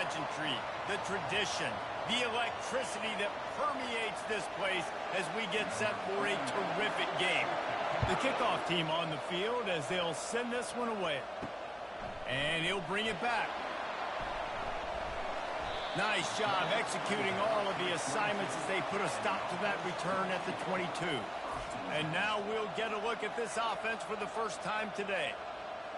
pageantry, the tradition, the electricity that permeates this place as we get set for a terrific game. The kickoff team on the field as they'll send this one away. And he'll bring it back. Nice job executing all of the assignments as they put a stop to that return at the 22. And now we'll get a look at this offense for the first time today.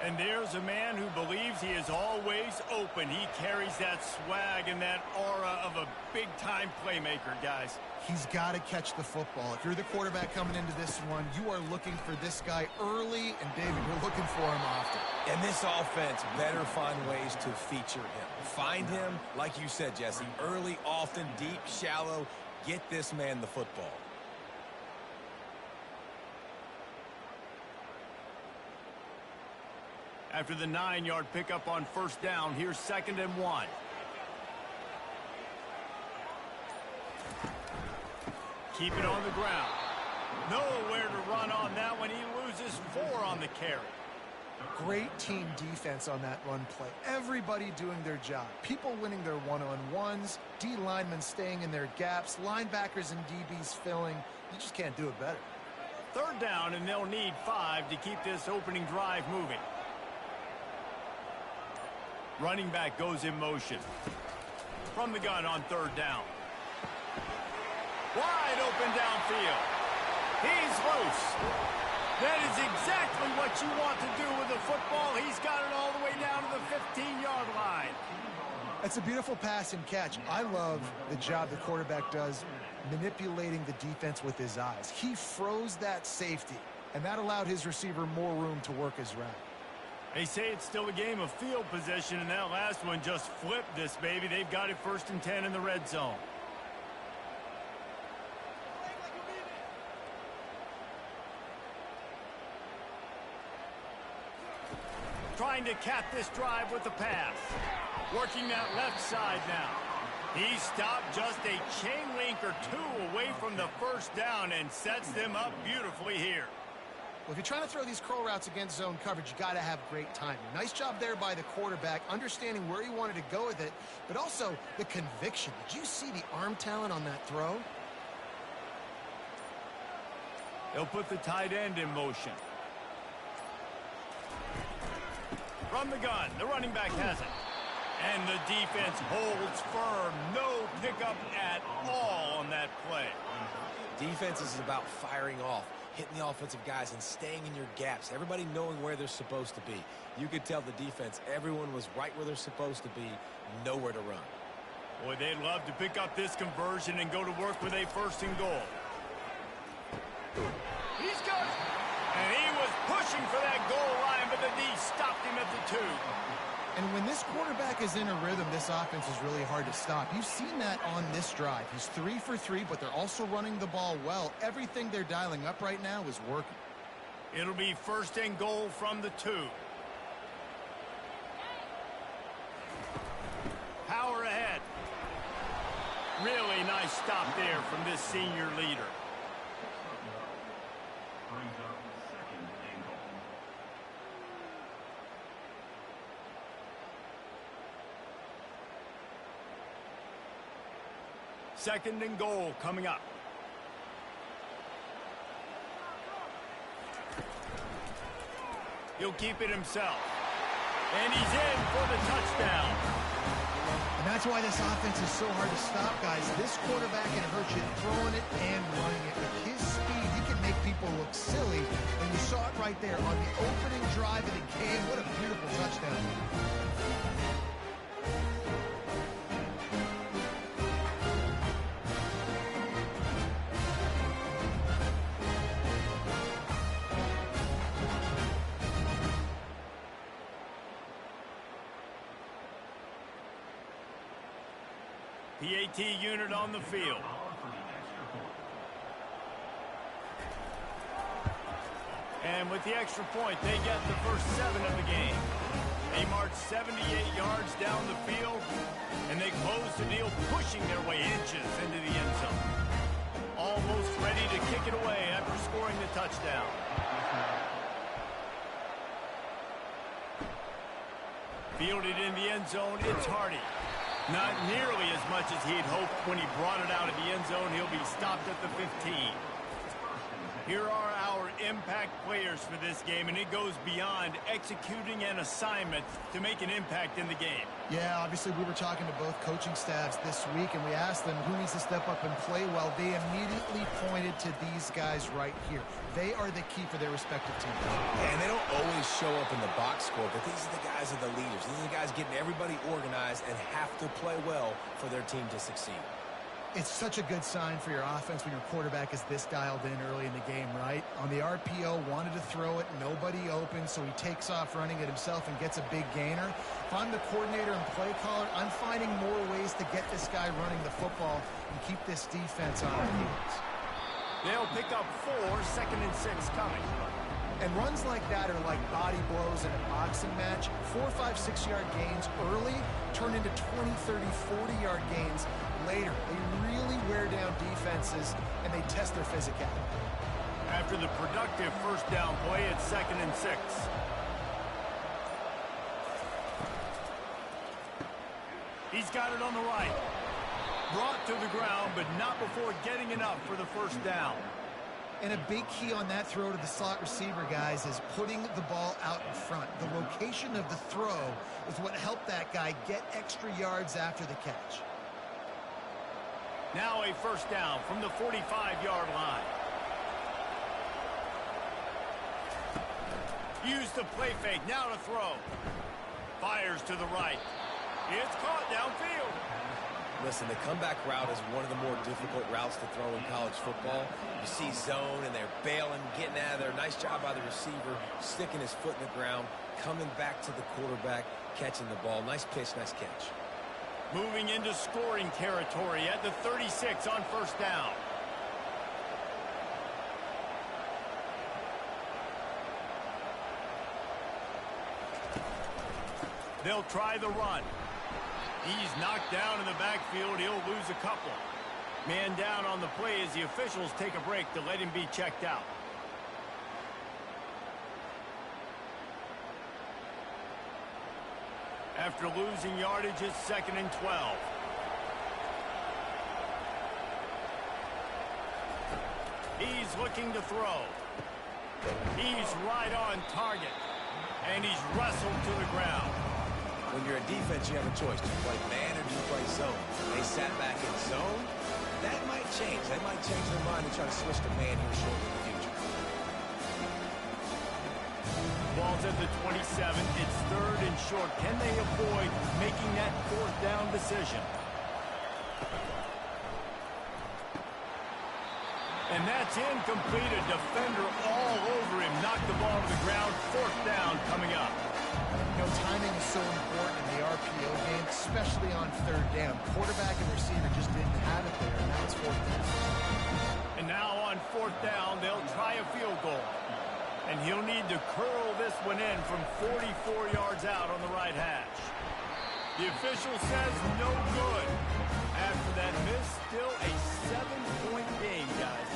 And there's a man who believes he is always open. He carries that swag and that aura of a big-time playmaker, guys. He's got to catch the football. If you're the quarterback coming into this one, you are looking for this guy early, and David, you're looking for him often. And this offense better find ways to feature him. Find him, like you said, Jesse, early, often, deep, shallow. Get this man the football. After the 9-yard pickup on first down, here's 2nd and 1. Keep it on the ground. Nowhere to run on that one. He loses 4 on the carry. Great team defense on that run play. Everybody doing their job. People winning their one-on-ones, D linemen staying in their gaps, linebackers and DBs filling. You just can't do it better. 3rd down, and they'll need 5 to keep this opening drive moving. Running back goes in motion. From the gun on 3rd down. Wide open downfield. He's loose. That is exactly what you want to do with the football. He's got it all the way down to the 15-yard line. That's a beautiful pass and catch. I love the job the quarterback does manipulating the defense with his eyes. He froze that safety, and that allowed his receiver more room to work his route. They say it's still a game of field position, and that last one just flipped this baby. They've got it 1st and 10 in the red zone. Trying to cap this drive with the pass. Working that left side now. He stopped just a chain link or 2 away from the 1st down and sets them up beautifully here. Well, if you're trying to throw these curl routes against zone coverage, you got to have great timing. Nice job there by the quarterback, understanding where he wanted to go with it, but also the conviction. Did you see the arm talent on that throw? They'll put the tight end in motion. From the gun, the running back has it. And the defense holds firm. No pickup at all on that play. Defense is about firing off, hitting the offensive guys and staying in your gaps. Everybody knowing where they're supposed to be. You could tell the defense, everyone was right where they're supposed to be, nowhere to run. Boy, they'd love to pick up this conversion and go to work with a 1st and goal. He's got it. And he was pushing for that goal line, but the D stopped him at the 2. And when this quarterback is in a rhythm, this offense is really hard to stop. You've seen that on this drive. He's 3 for 3, but they're also running the ball well. Everything they're dialing up right now is working. It'll be 1st and goal from the 2. Power ahead. Really nice stop there from this senior leader. Second and goal coming up. He'll keep it himself. And he's in for the touchdown. And that's why this offense is so hard to stop, guys. This quarterback can hurt you throwing it and running it. With his speed, he can make people look silly. And you saw it right there on the opening drive of the game. What a beautiful touchdown. PAT unit on the field. And with the extra point, they get the first 7 of the game. They march 78 yards down the field, and they close the deal, pushing their way inches into the end zone. Almost ready to kick it away after scoring the touchdown. Fielded in the end zone, it's Hardy. Not nearly as much as he'd hoped when he brought it out of the end zone. He'll be stopped at the 15. Here are our impact players for this game, and it goes beyond executing an assignment to make an impact in the game. Yeah, obviously we were talking to both coaching staffs this week, and we asked them who needs to step up and play well. They immediately pointed to these guys right here. They are the key for their respective teams. And they don't always show up in the box score, but these are the guys that are the leaders. These are the guys getting everybody organized and have to play well for their team to succeed. It's such a good sign for your offense when your quarterback is this dialed in early in the game, right? On the RPO, wanted to throw it, nobody open, so he takes off running it himself and gets a big gainer. If I'm the coordinator and play caller, I'm finding more ways to get this guy running the football and keep this defense on our heels. They'll pick up 4, 2nd and 6 coming. And runs like that are like body blows in a boxing match. 4, 5, 6-yard gains early turn into 20, 30, 40-yard gains later. They really wear down defenses, and they test their physicality. After the productive first down play, it's 2nd and 6. He's got it on the right. Brought to the ground, but not before getting enough for the first down. And a big key on that throw to the slot receiver, guys, is putting the ball out in front. The location of the throw is what helped that guy get extra yards after the catch. Now a first down from the 45-yard line. Use the play fake, now to throw. Fires to the right. It's caught downfield. Listen, the comeback route is one of the more difficult routes to throw in college football. You see zone, and they're bailing, getting out of there. Nice job by the receiver, sticking his foot in the ground, coming back to the quarterback, catching the ball. Nice pitch, nice catch. Moving into scoring territory at the 36 on first down. They'll try the run. He's knocked down in the backfield. He'll lose a couple. Man down on the play as the officials take a break to let him be checked out. After losing yardage, it's 2nd and 12. He's looking to throw. He's right on target. And he's wrestled to the ground. When you're a defense, you have a choice. Do you play man or do you play zone? They sat back in zone. That might change. They might change their mind and try to switch to man here shortly in the future. Ball's at the 27. It's 3rd and short. Can they avoid making that 4th down decision? And that's incomplete. A defender all over him. Knocked the ball to the ground. 4th down coming up. You know, timing is so important in the RPO game, especially on 3rd down. Quarterback and receiver just didn't have it there, and now it's 4th down. And now on 4th down, they'll try a field goal. And he'll need to curl this one in from 44 yards out on the right hash. The official says no good. After that miss, still a 7-point game, guys.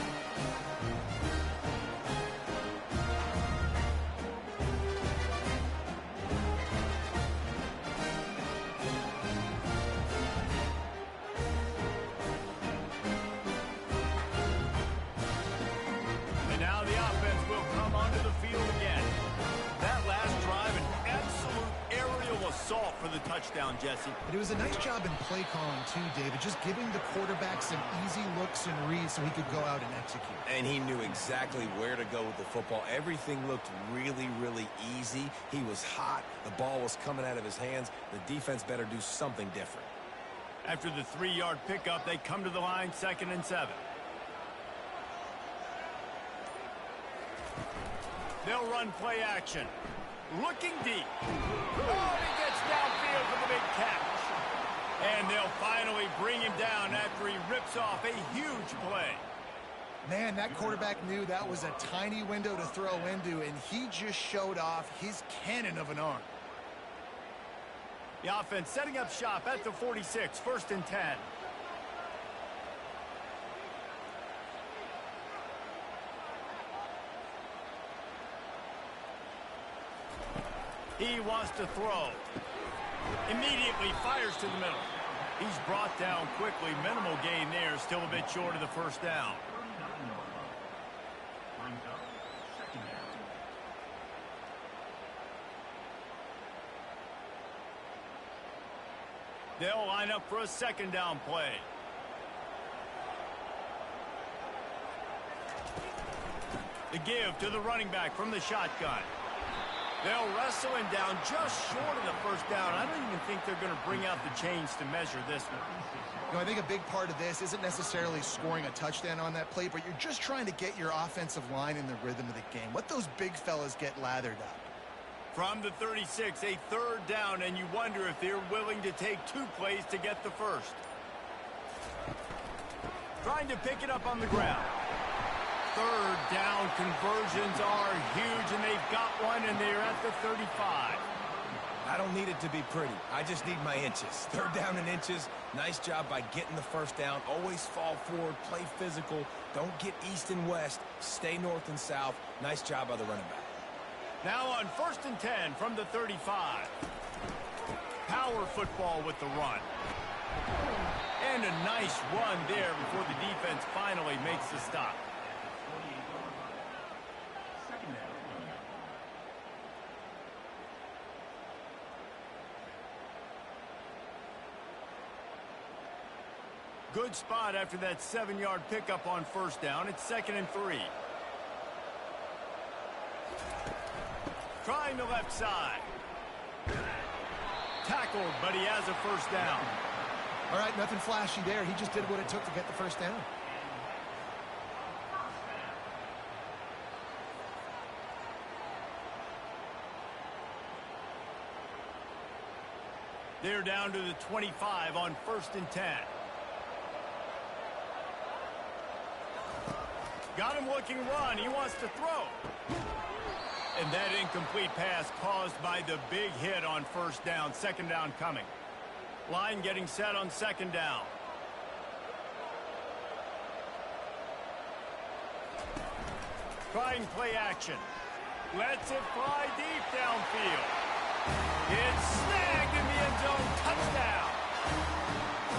For the touchdown, Jesse. But it was a nice job in play calling too, David, just giving the quarterback some easy looks and reads so he could go out and execute. And he knew exactly where to go with the football. Everything looked really, really easy. He was hot. The ball was coming out of his hands. The defense better do something different. After the 3-yard pickup, they come to the line, 2nd and 7. They'll run play action. Looking deep. Oh, he gets downfield for the big catch. And they'll finally bring him down after he rips off a huge play. Man, that quarterback knew that was a tiny window to throw into, and he just showed off his cannon of an arm. The offense setting up shop at the 46, 1st and 10. He wants to throw. Immediately fires to the middle. He's brought down quickly. Minimal gain there. Still a bit short of the first down. They'll line up for a second down play. The give to the running back from the shotgun. They'll wrestle him down just short of the first down. I don't even think they're going to bring out the chains to measure this one. You know, I think a big part of this isn't necessarily scoring a touchdown on that play, but you're just trying to get your offensive line in the rhythm of the game. Let those big fellas get lathered up. From the 36, a third down, and you wonder if they're willing to take 2 plays to get the first. Trying to pick it up on the ground. Third down conversions are huge, and they've got one, and they're at the 35. I don't need it to be pretty. I just need my inches. Third down and inches. Nice job by getting the first down. Always fall forward, play physical. Don't get east and west. Stay north and south. Nice job by the running back. Now on 1st and 10 from the 35. Power football with the run. And a nice run there before the defense finally makes the stop. Good spot after that 7-yard pickup on first down. It's 2nd and 3. Trying the left side. Tackled, but he has a first down. All right, nothing flashy there. He just did what it took to get the first down. They're down to the 25 on 1st and 10. Got him looking run. He wants to throw. And that incomplete pass caused by the big hit on first down. 2nd down coming. Line getting set on 2nd down. Trying play action. Lets it fly deep downfield. It's snagged in the end zone. Touchdown.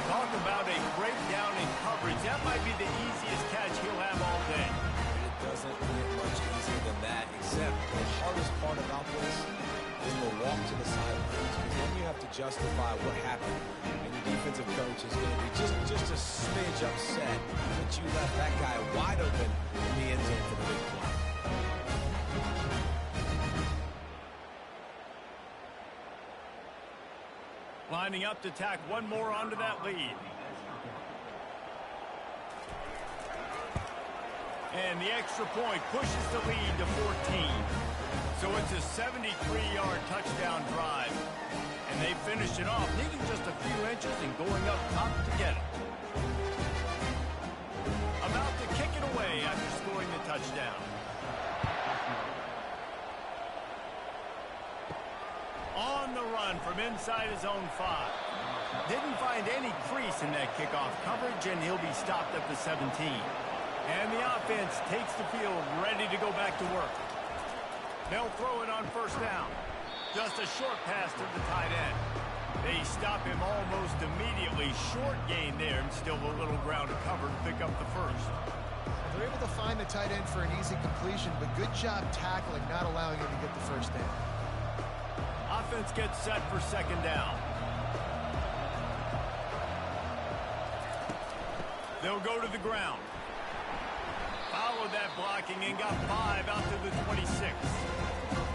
Talk about a breakdown in coverage. That might be the easiest catch he'll have all day. It doesn't get much easier than that, except the hardest part about this is the walk to the sidelines. Because then you have to justify what happened. And your defensive coach is going to be just a smidge upset that you left that guy wide open in the end zone for the big play. Lining up to tack one more onto that lead. And the extra point pushes the lead to 14. So it's a 73-yard touchdown drive. And they finished it off, needing just a few inches and going up top to get it. About to kick it away after scoring the touchdown. On the run from inside his own 5. Didn't find any crease in that kickoff coverage, and he'll be stopped at the 17. And the offense takes the field, ready to go back to work. They'll throw it on first down. Just a short pass to the tight end. They stop him almost immediately. Short gain there, and still a little ground to cover to pick up the first. They're able to find the tight end for an easy completion, but good job tackling, not allowing him to get the first down. Offense gets set for 2nd down. They'll go to the ground. Followed that blocking and got 5 out to the 26.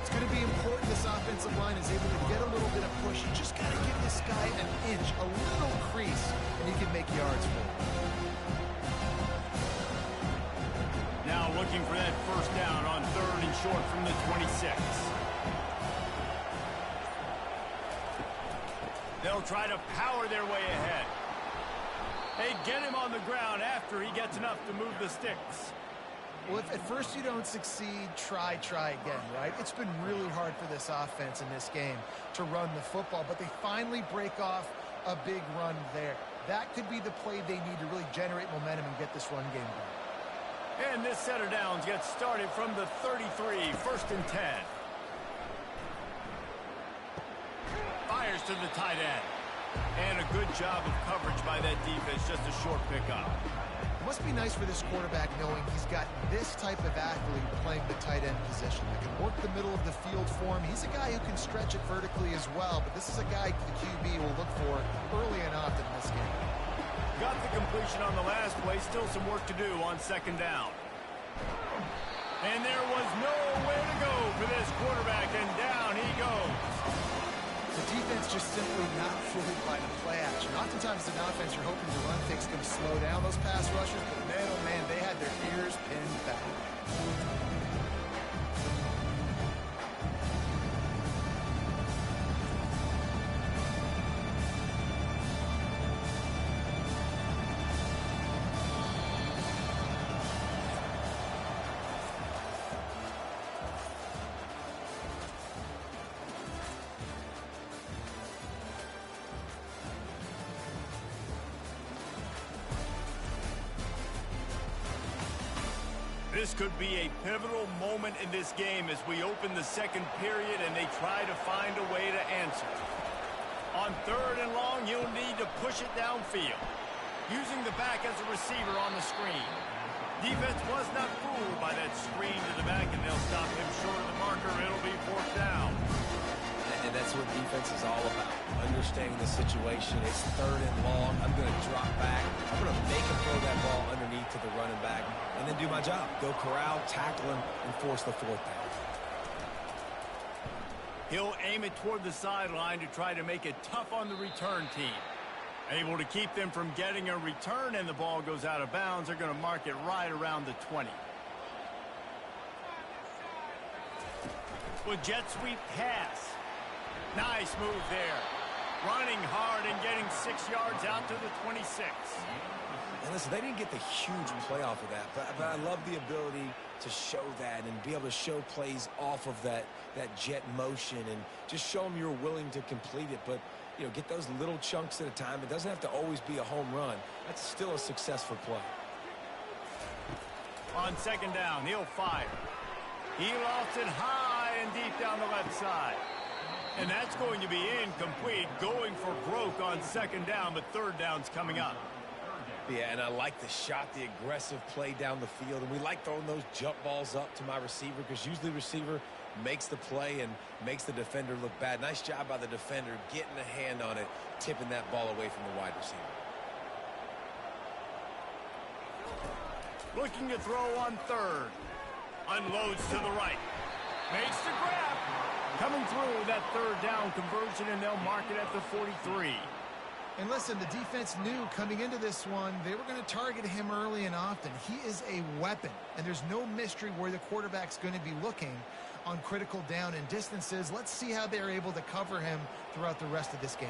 It's going to be important this offensive line is able to get a little bit of push. You just got to give this guy an inch, a little crease, and he can make yards for it. Now looking for that first down on 3rd and short from the 26. They'll try to power their way ahead. They get him on the ground after he gets enough to move the sticks. Well, if at first you don't succeed, try again, right? It's been really hard for this offense in this game to run the football, but they finally break off a big run there. That could be the play they need to really generate momentum and get this run game going. And this set of downs gets started from the 33, 1st and 10. Fires to the tight end. And a good job of coverage by that defense, just a short pickup. It must be nice for this quarterback knowing he's got this type of athlete playing the tight end position. That can work the middle of the field for him. He's a guy who can stretch it vertically as well, but this is a guy the QB will look for early and often in this game. Got the completion on the last play. Still some work to do on second down. And there was nowhere to go for this quarterback, and down he goes. The defense just simply not fooled by the play action. Oftentimes, an offense, you're hoping the run fix going to slow down those pass rushers, but man, oh man, they had their ears pinned back. This could be a pivotal moment in this game as we open the second period and they try to find a way to answer. On third and long, you'll need to push it downfield. Using the back as a receiver on the screen. Defense was not fooled by that screen to the back, and they'll stop him short of the marker. It'll be fourth down. And that's what defense is all about. Understanding the situation. It's third and long. I'm going to drop back. I'm going to make him throw that ball underneath to the running back and then do my job. Go corral, tackle him, and force the fourth down. He'll aim it toward the sideline to try to make it tough on the return team. Able to keep them from getting a return, and the ball goes out of bounds. They're going to mark it right around the 20. With jet sweep pass. Nice move there. Running hard and getting 6 yards out to the 26. And listen, they didn't get the huge play off of that, but I love the ability to show that and be able to show plays off of that jet motion and just show them you're willing to complete it. But, you know, get those little chunks at a time. It doesn't have to always be a home run. That's still a successful play. On second down, he'll fire. He lost it high and deep down the left side. And that's going to be incomplete, going for broke on second down, but third down's coming up. Yeah, and I like the shot, the aggressive play down the field. And we like throwing those jump balls up to my receiver because usually the receiver makes the play and makes the defender look bad. Nice job by the defender getting a hand on it, tipping that ball away from the wide receiver. Looking to throw on third. Unloads to the right. Makes the grab. Coming through that third down conversion, and they'll mark it at the 43. And listen, the defense knew coming into this one, they were going to target him early and often. He is a weapon, and there's no mystery where the quarterback's going to be looking on critical down and distances. Let's see how they're able to cover him throughout the rest of this game.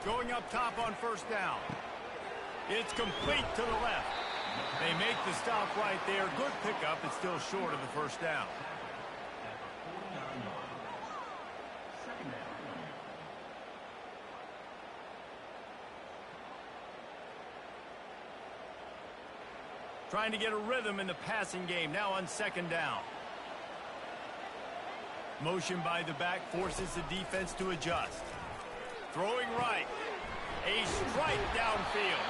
Going up top on first down. It's complete to the left. They make the stop right there. Good pickup. It's still short of the first down. Trying to get a rhythm in the passing game now on second down. Motion by the back forces the defense to adjust. Throwing right. A strike downfield.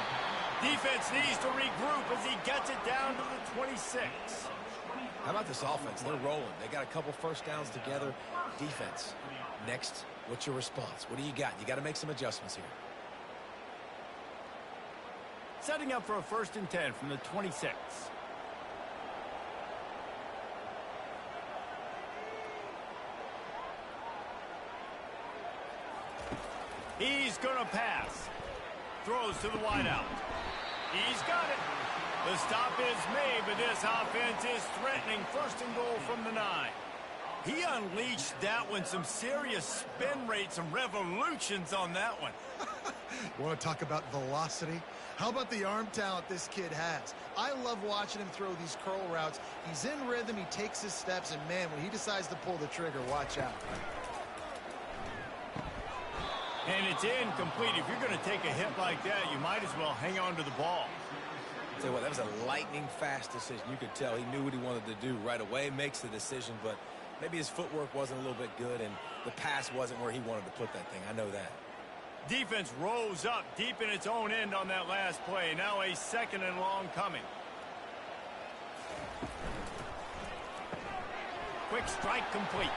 Defense needs to regroup as he gets it down to the 26. How about this offense? They're rolling. They got a couple first downs together. Defense. Next, what's your response? What do you got? You got to make some adjustments here. Setting up for a 1st and 10 from the 26. He's going to pass. Throws to the wideout. He's got it. The stop is made, but this offense is threatening 1st and goal from the 9. He unleashed that one. Some serious spin rate, some revolutions on that one. You want to talk about velocity? How about the arm talent this kid has? I love watching him throw these curl routes. He's in rhythm, he takes his steps, and man, when he decides to pull the trigger, watch out. And it's incomplete. If you're going to take a hit like that, you might as well hang on to the ball. Tell you what, that was a lightning fast decision. You could tell he knew what he wanted to do right away, makes the decision, but Maybe his footwork wasn't a little bit good, and the pass wasn't where he wanted to put that thing. I know that. Defense rose up deep in its own end on that last play. Now a 2nd and long coming. Quick strike complete.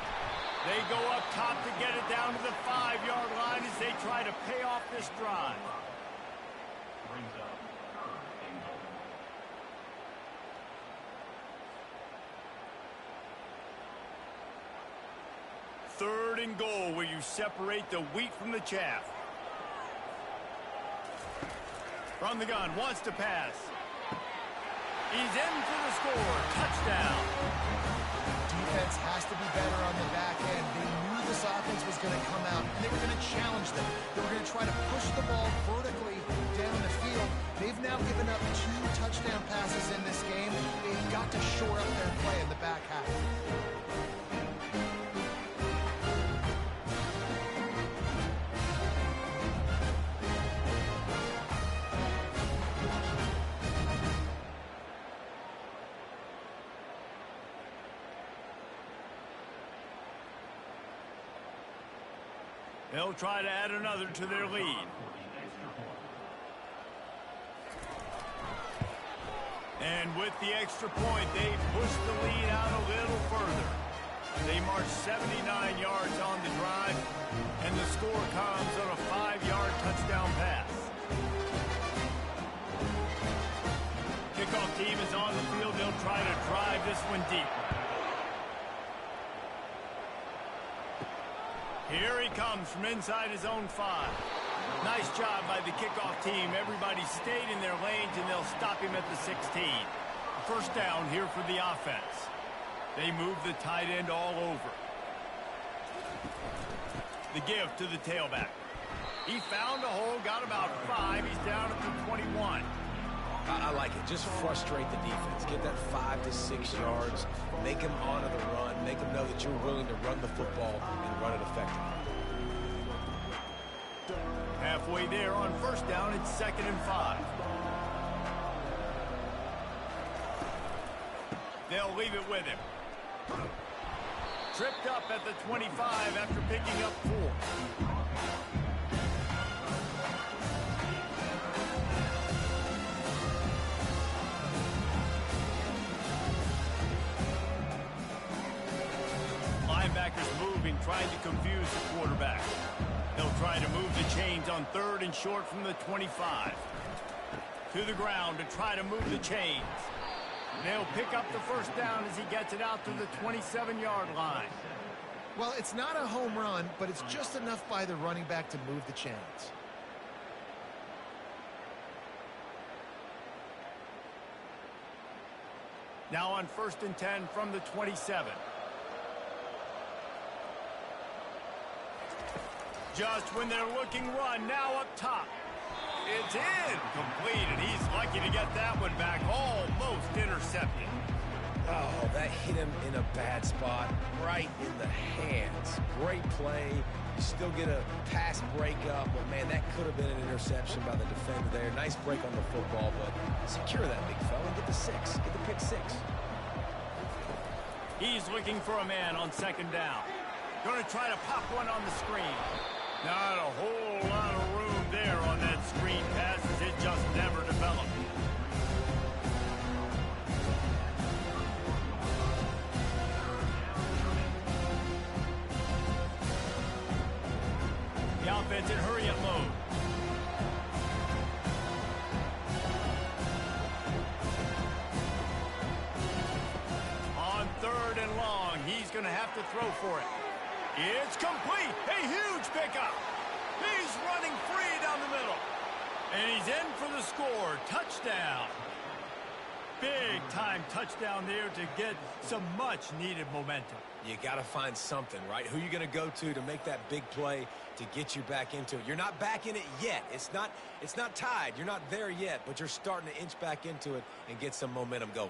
They go up top to get it down to the 5-yard line as they try to pay off this drive. Third and goal, where you separate the wheat from the chaff. From the gun, wants to pass. He's in for the score. Touchdown. Defense has to be better on the back end. They knew this offense was going to come out, and they were going to challenge them. They were going to try to push the ball vertically down the field. They've now given up 2 touchdown passes in this game. They've got to shore up their play in the back half. They'll try to add another to their lead. And with the extra point, they push the lead out a little further. They march 79 yards on the drive, and the score comes on a 5-yard touchdown pass. Kickoff team is on the field. They'll try to drive this one deep. Here he comes from inside his own 5. Nice job by the kickoff team. Everybody stayed in their lanes, and they'll stop him at the 16. First down here for the offense. They move the tight end all over. The give to the tailback. He found a hole, got about 5. He's down at the 21. I like it. Just frustrate the defense. Get that 5 to 6 yards. Make them honor the run. Make them know that you're willing to run the football and run it effectively. Halfway there on first down, it's 2nd and 5. They'll leave it with him. Tripped up at the 25 after picking up 4. Linebackers moving, trying to confuse the quarterback. They'll try to move the chains on 3rd and short from the 25. To the ground to try to move the chains. They'll pick up the first down as he gets it out to the 27-yard line. Well, it's not a home run, but it's just enough by the running back to move the chains. Now on 1st and 10 from the 27. Just when they're looking run, now up top. It's in, complete, and he's lucky to get that one back, almost intercepted. Oh, that hit him in a bad spot, right in the hands. Great play. You still get a pass breakup, but man, that could have been an interception by the defender there. Nice break on the football, but secure that big fella and get the 6. Get the pick 6. He's looking for a man on 2nd down. Going to try to pop one on the screen. Not a whole lot of room there on that screen pass as it just never developed. The offense in hurry-up mode. On 3rd and long, he's going to have to throw for it. It's complete. A huge pickup. He's running free down the middle. And he's in for the score. Touchdown. Big-time touchdown there to get some much-needed momentum. You got to find something, right? Who are you going to go to make that big play to get you back into it? You're not back in it yet. It's not tied. You're not there yet, but you're starting to inch back into it and get some momentum going.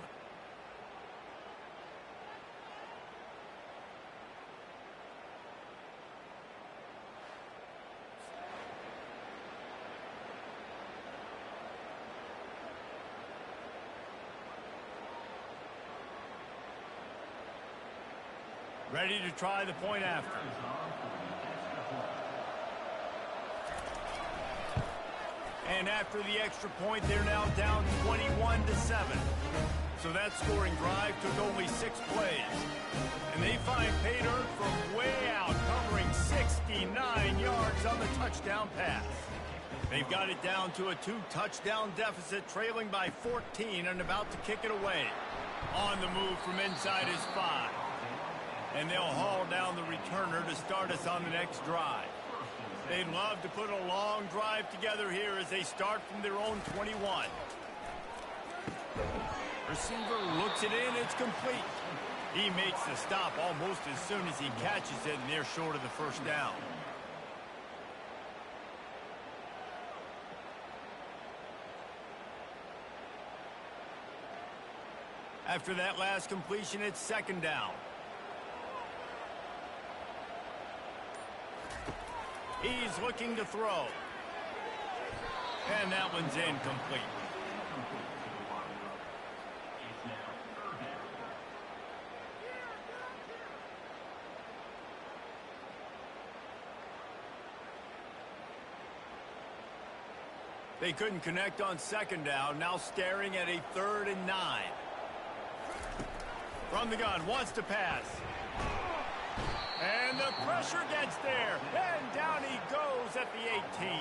Ready to try the point after. And after the extra point, they're now down 21-7. So that scoring drive took only 6 plays. And they find pay dirt from way out, covering 69 yards on the touchdown pass. They've got it down to a 2-touchdown deficit, trailing by 14 and about to kick it away. On the move from inside his 5. And they'll haul down the returner to start us on the next drive. They'd love to put a long drive together here as they start from their own 21. Receiver looks it in, it's complete. He makes the stop almost as soon as he catches it, and they're short of the first down. After that last completion, it's second down. He's looking to throw. And that one's incomplete. They couldn't connect on second down, now staring at a 3rd and 9. From the gun, wants to pass. And the pressure gets there, and down he goes at the 18.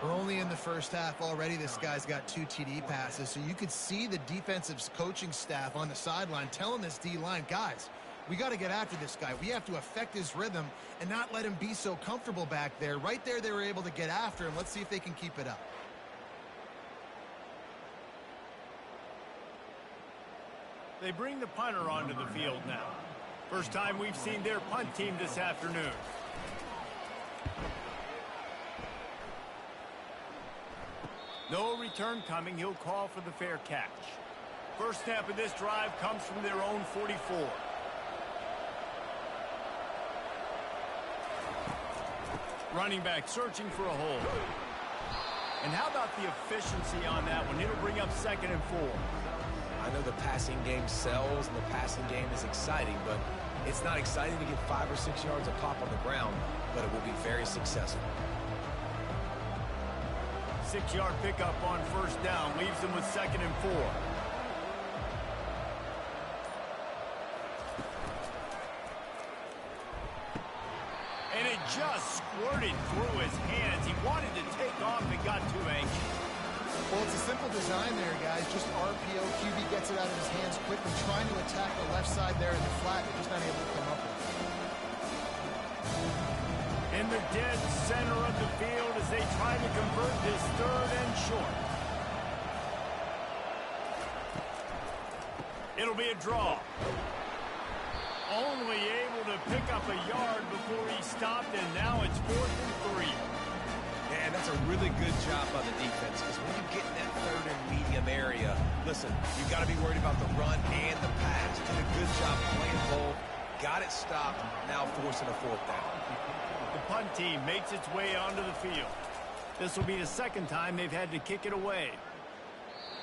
We're only in the first half already. This guy's got 2 TD passes, so you could see the defensive coaching staff on the sideline telling this D-line, guys, we got to get after this guy. We have to affect his rhythm and not let him be so comfortable back there. Right there, they were able to get after him. Let's see if they can keep it up. They bring the punter onto the field now. First time we've seen their punt team this afternoon. No return coming. He'll call for the fair catch. First snap of this drive comes from their own 44. Running back searching for a hole. And how about the efficiency on that one? It'll bring up 2nd and 4. I know the passing game sells and the passing game is exciting, but it's not exciting to get 5 or 6 yards a pop on the ground, but it will be very successful. 6-yard pickup on first down leaves them with 2nd and 4. And it just squirted through his hands. He wanted to take off and got too anxious. Well, it's a simple design there, guys. Just RPO. QB gets it out of his hands quickly, trying to attack the left side there in the flat. They're just not able to come up with it. In the dead center of the field as they try to convert this 3rd and short. It'll be a draw. Only able to pick up a yard before he stopped, and now it's 4th and 3. Man, that's a really good job by the defense, because when you get in that 3rd and medium area, listen, you've got to be worried about the run and the pass. Did a good job playing both, got it stopped, now forcing a 4th down. The punt team makes its way onto the field. This will be the 2nd time they've had to kick it away.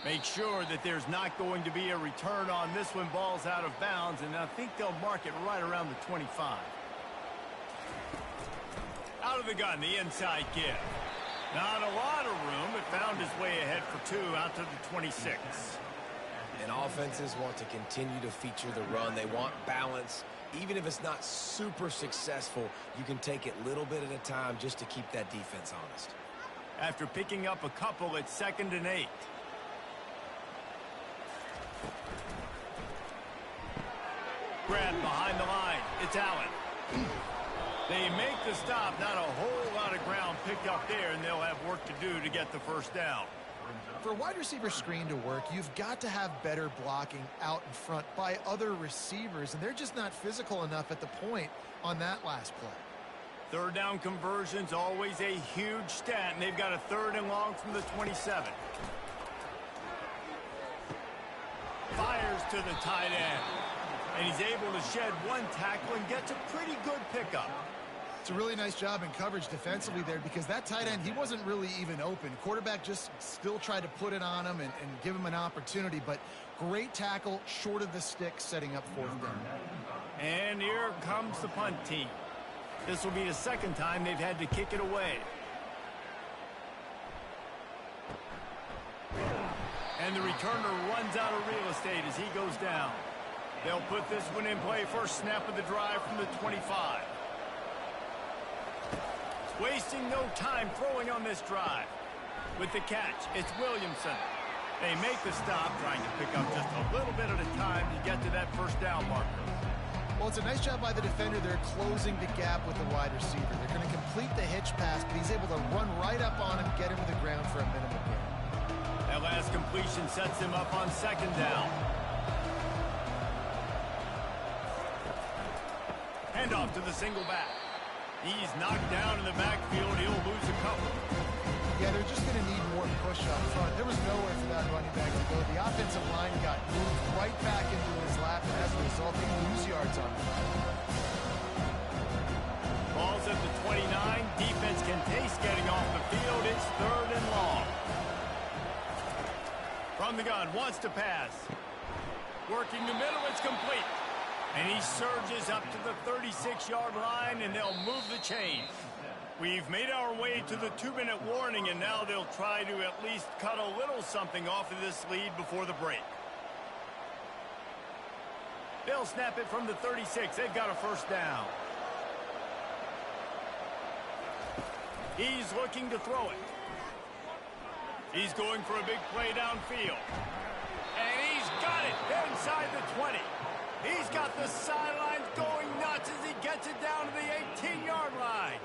Make sure that there's not going to be a return on this one. Ball's out of bounds, and I think they'll mark it right around the 25. Out of the gun, the inside give. Not a lot of room. It found his way ahead for 2 out to the 26. And offenses want to continue to feature the run. They want balance. Even if it's not super successful, you can take it little bit at a time just to keep that defense honest. After picking up a couple, it's 2nd and 8. Grab behind the line. It's Allen. They make the stop. Not a whole lot of ground picked up there, and they'll have work to do to get the first down. For a wide receiver screen to work, you've got to have better blocking out in front by other receivers, and they're just not physical enough at the point on that last play. 3rd down conversion's always a huge stat, and they've got a 3rd and long from the 27. Fires to the tight end. And he's able to shed 1 tackle and gets a pretty good pickup. It's a really nice job in coverage defensively there, because that tight end, he wasn't really even open. Quarterback just still tried to put it on him and give him an opportunity, but Great tackle, short of the stick, setting up fourth down. And here comes the punt team. This will be the second time they've had to kick it away. And the returner runs out of real estate as he goes down. They'll put this one in play first snap of the drive from the 25. Wasting no time throwing on this drive. With the catch, it's Williamson. They make the stop, trying to pick up just a little bit at a time to get to that first down marker. Well, it's a nice job by the defender. They're closing the gap with the wide receiver. They're going to complete the hitch pass, but he's able to run right up on him, get him to the ground for a minimum gain. That last completion sets him up on second down. Handoff to the single back. He's knocked down in the backfield. He'll lose a couple. Yeah, they're just going to need more push up front. There was nowhere for that running back to go. The offensive line got moved right back into his lap, and as a result, they lose yards on him. Ball's at the 29. Defense can taste getting off the field. It's third and long. From the gun, wants to pass. Working the middle, it's complete. And he surges up to the 36-yard line, and they'll move the chains. We've made our way to the 2-minute warning, and now they'll try to at least cut a little something off of this lead before the break. They'll snap it from the 36. They've got a first down. He's looking to throw it. He's going for a big play downfield. And he's got it inside the 20. He's got the sidelines going nuts as he gets it down to the 18-yard line.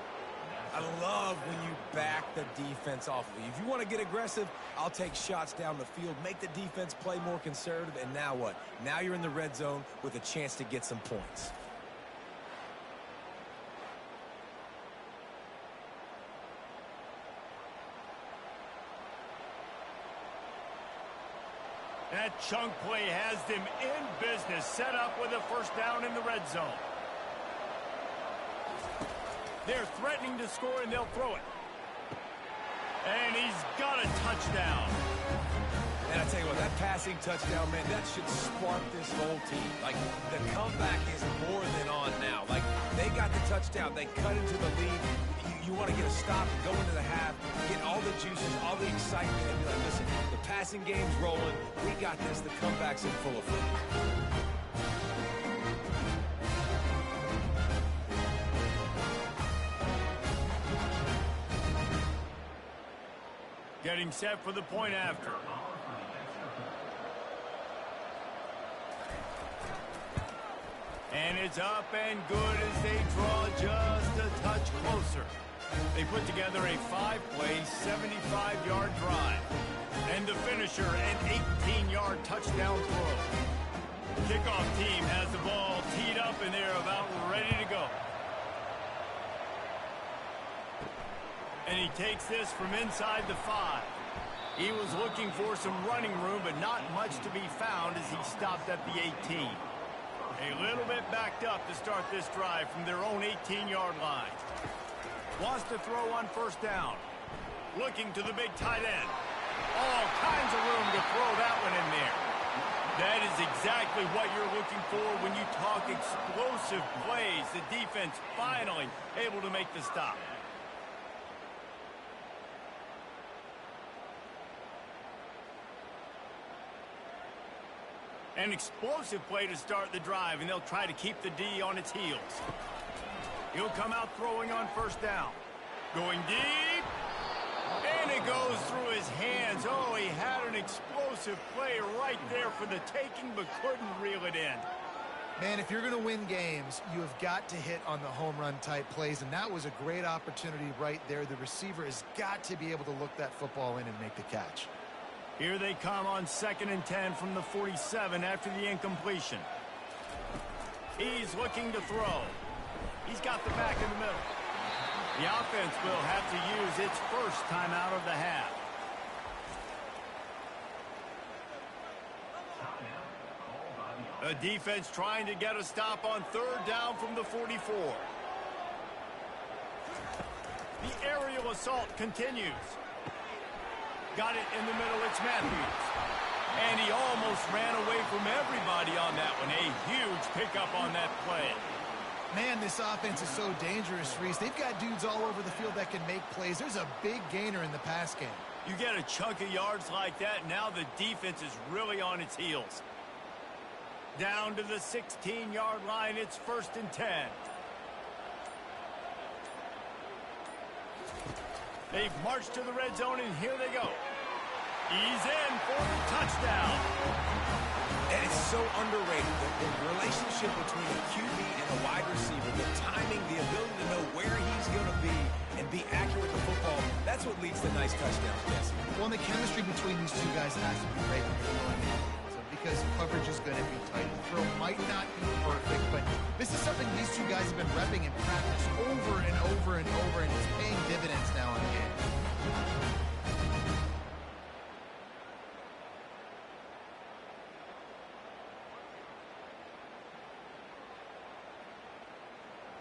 I love when you back the defense off of you. If you want to get aggressive, I'll take shots down the field, make the defense play more conservative, and now what? Now you're in the red zone with a chance to get some points. That chunk play has them in business, set up with a first down in the red zone. They're threatening to score, and they'll throw it. And he's got a touchdown. And I tell you what, that passing touchdown, man, that should spark this whole team. Like, the comeback is more than on now. Like, they got the touchdown. They cut into the lead. You want to get a stop and go into the half, get all the juices, all the excitement, and be like, listen, the passing game's rolling. We got this. The comeback's in full effect. Getting set for the point after. And it's up and good as they draw just a touch closer. They put together a 5-play, 75-yard drive. And the finisher, an 18-yard touchdown throw. Kickoff team has the ball teed up, and they're about ready to go. And he takes this from inside the 5. He was looking for some running room, but not much to be found as he stopped at the 18. A little bit backed up to start this drive from their own 18-yard line. Wants to throw on first down. Looking to the big tight end. All kinds of room to throw that one in there. That is exactly what you're looking for when you talk explosive plays. The defense finally able to make the stop. An explosive play to start the drive, and they'll try to keep the D on its heels. He'll come out throwing on first down. Going deep. And it goes through his hands. Oh, he had an explosive play right there for the taking, but couldn't reel it in. Man, if you're going to win games, you have got to hit on the home run type plays, and that was a great opportunity right there. The receiver has got to be able to look that football in and make the catch. Here they come on 2nd and 10 from the 47 after the incompletion. He's looking to throw. He's got the back in the middle. The offense will have to use its first timeout of the half. A defense trying to get a stop on 3rd down from the 44. The aerial assault continues. Got it in the middle. It's Matthews. And he almost ran away from everybody on that one. A huge pickup on that play. Man, this offense is so dangerous, Reese. They've got dudes all over the field that can make plays. There's a big gainer in the pass game. You get a chunk of yards like that, now the defense is really on its heels. Down to the 16-yard line, it's 1st and 10. They've marched to the red zone, and here they go. He's in for the touchdown. And it's so underrated, the relationship between a QB and a wide receiver, the timing, the ability to know where he's going to be and be accurate with the football, that's what leads to nice touchdowns, Jesse. Well, and the chemistry between these two guys has to be great because coverage is going to be tight. The throw might not be perfect, but this is something these two guys have been repping in practice over and over and over, and it's paying dividends now in the game.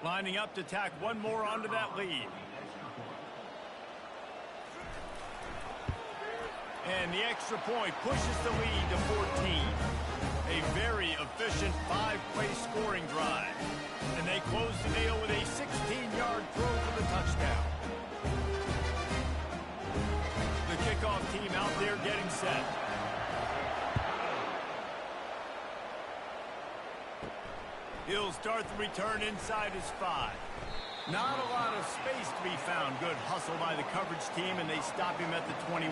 Lining up to tack one more onto that lead. And the extra point pushes the lead to 14. A very efficient 5-play scoring drive. And they close the deal with a 16-yard throw for the touchdown. The kickoff team out there getting set. He'll start the return inside his 5. Not a lot of space to be found. Good hustle by the coverage team, and they stop him at the 21.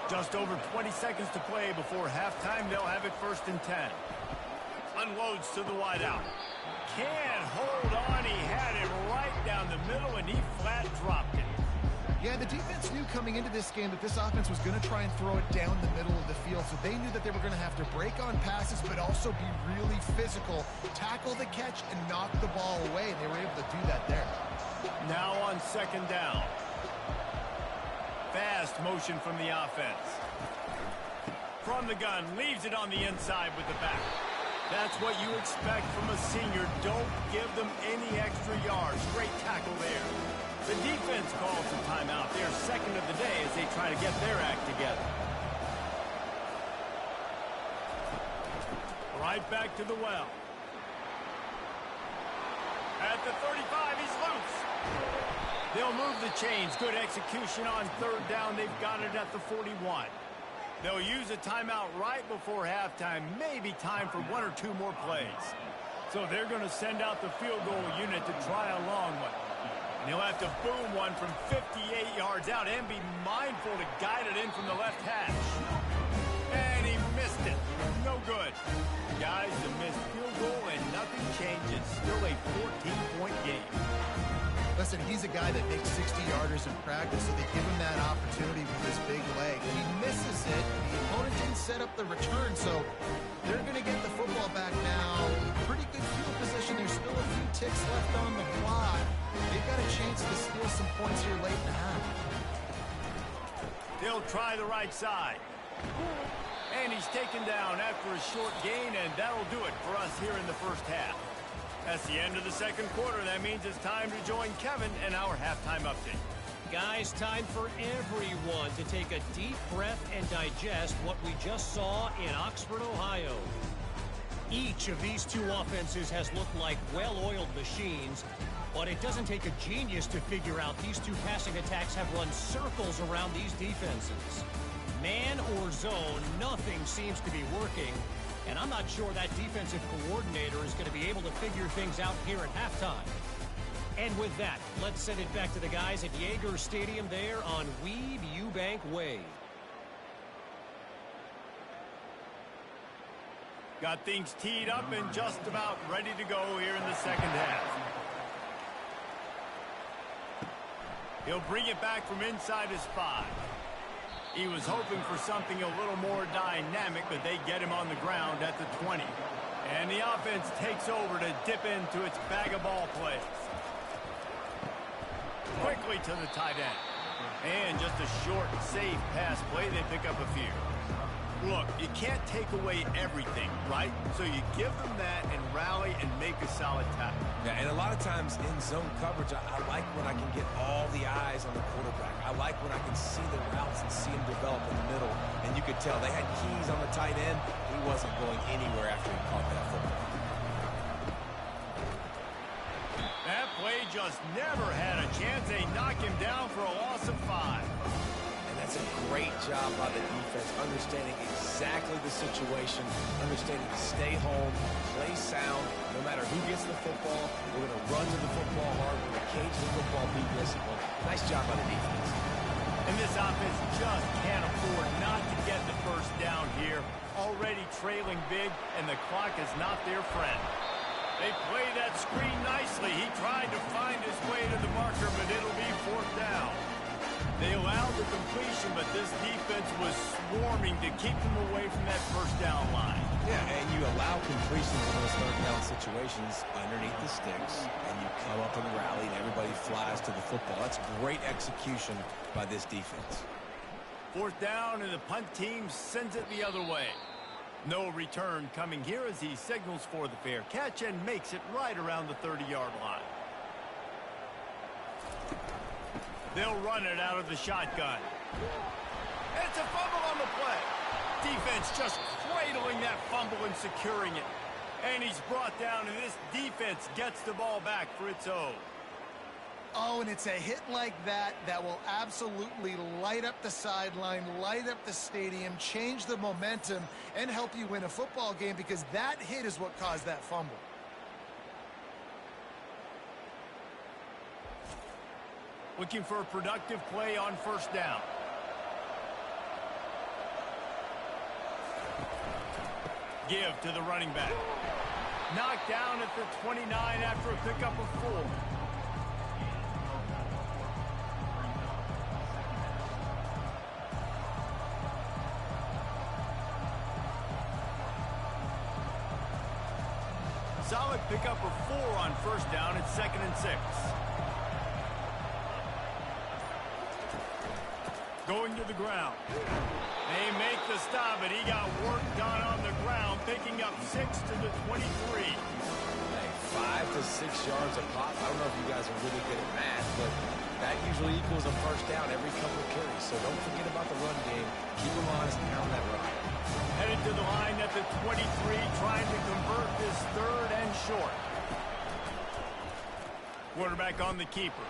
Just over 20 seconds to play before halftime. They'll have it 1st and 10. Unloads to the wideout. Can't hold on. He had it right down the middle, and he flat dropped it. Yeah, the defense knew coming into this game that this offense was going to try and throw it down the middle of the field, so they knew that they were going to have to break on passes but also be really physical, tackle the catch, and knock the ball away, and they were able to do that there. Now on 2nd down. Fast motion from the offense. From the gun, leaves it on the inside with the back. That's what you expect from a senior. Don't give them any extra yards. Great tackle there. The defense calls a timeout. Their 2nd of the day as they try to get their act together. Right back to the well. At the 35, he's loose. They'll move the chains. Good execution on 3rd down. They've got it at the 41. They'll use a timeout right before halftime. Maybe time for 1 or 2 more plays. So they're going to send out the field goal unit to try a long one. And he'll have to boom one from 58 yards out and be mindful to guide it in from the left hash. And he missed it. No good. Guys, the missed field goal and nothing changes. Still a 14-point game. Listen, he's a guy that makes 60-yarders in practice, so they give him that opportunity with his big leg. He misses it. The opponent didn't set up the return, so they're going to get the football back now. Pretty good field position. There's still a few ticks left on the clock. They've got a chance to steal some points here late in the half. They'll try the right side. And he's taken down after a short gain, and that'll do it for us here in the 1st half. That's the end of the 2nd quarter. That means it's time to join Kevin and our halftime update. Guys, time for everyone to take a deep breath and digest what we just saw in Oxford, Ohio. Each of these two offenses has looked like well-oiled machines, but it doesn't take a genius to figure out these two passing attacks have run circles around these defenses. Man or zone, nothing seems to be working, and I'm not sure that defensive coordinator is going to be able to figure things out here at halftime. And with that, let's send it back to the guys at Yager Stadium there on Weeb Eubank Way. Got things teed up and just about ready to go here in the 2nd half. He'll bring it back from inside his 5. He was hoping for something a little more dynamic, but they get him on the ground at the 20. And the offense takes over to dip into its bag of ball plays. Quickly to the tight end. And just a short, safe pass play. They pick up a few. Look, you can't take away everything, right? So you give them that and rally and make a solid tackle. Yeah, and a lot of times in zone coverage, I like when I can get all the eyes on the quarterback. I like when I can see the routes and see them develop in the middle. And you can could tell they had keys on the tight end. He wasn't going anywhere after he caught that football. That play just never had a chance. They knock him down for a loss of 5. And that's a great job by the defense, understanding exactly the situation, understanding to stay home, play sound. No matter who gets the football, we're going to run to the football hard. We're going to cage the football, be disciplined. Nice job by the defense. And this offense just can't afford not to get the first down here. Already trailing big, and the clock is not their friend. They play that screen nicely. He tried to find his way to the marker, but it'll be 4th down. They allowed the completion, but this defense was swarming to keep them away from that first down line. Yeah, and you allow completions in those 3rd down situations underneath the sticks, and you come up and rally, and everybody flies to the football. That's great execution by this defense. 4th down, and the punt team sends it the other way. No return coming here as he signals for the fair catch and makes it right around the 30-yard line. They'll run it out of the shotgun. It's a fumble on the play. Defense just cradling that fumble and securing it. And he's brought down, and this defense gets the ball back for its own. Oh, and it's a hit like that that will absolutely light up the sideline, light up the stadium, change the momentum, and help you win a football game, because that hit is what caused that fumble. Looking for a productive play on 1st down. Give to the running back. Knocked down at the 29 after a pickup of 4. Solid pickup of 4 on 1st down. It's 2nd and 6. Going to the ground. They make the stop, but he got work done on the ground, picking up 6 to the 23. Hey, 5 to 6 yards a pop. I don't know if you guys are really good at math, but that usually equals a 1st down every couple of carries. So don't forget about the run game. Keep them honest and pound that rock. Headed to the line at the 23, trying to convert this 3rd and short. Quarterback on the keeper.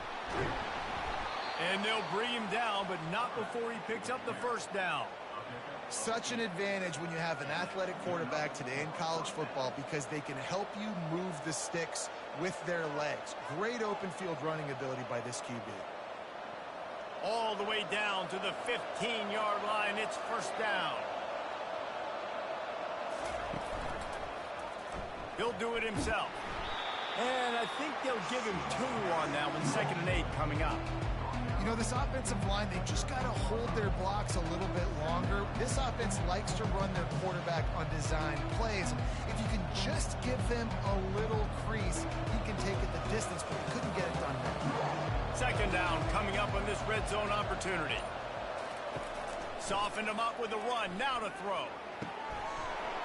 And they'll bring him down, but not before he picks up the 1st down. Such an advantage when you have an athletic quarterback today in college football, because they can help you move the sticks with their legs. Great open field running ability by this QB. All the way down to the 15-yard line. It's 1st down. He'll do it himself. And I think they'll give him 2 on that one. 2nd and 8 coming up. You know, this offensive line, they just got to hold their blocks a little bit longer. This offense likes to run their quarterback on design plays. If you can just give them a little crease, he can take it the distance, but he couldn't get it done there. 2nd down coming up on this red zone opportunity. Softened him up with a run. Now to throw.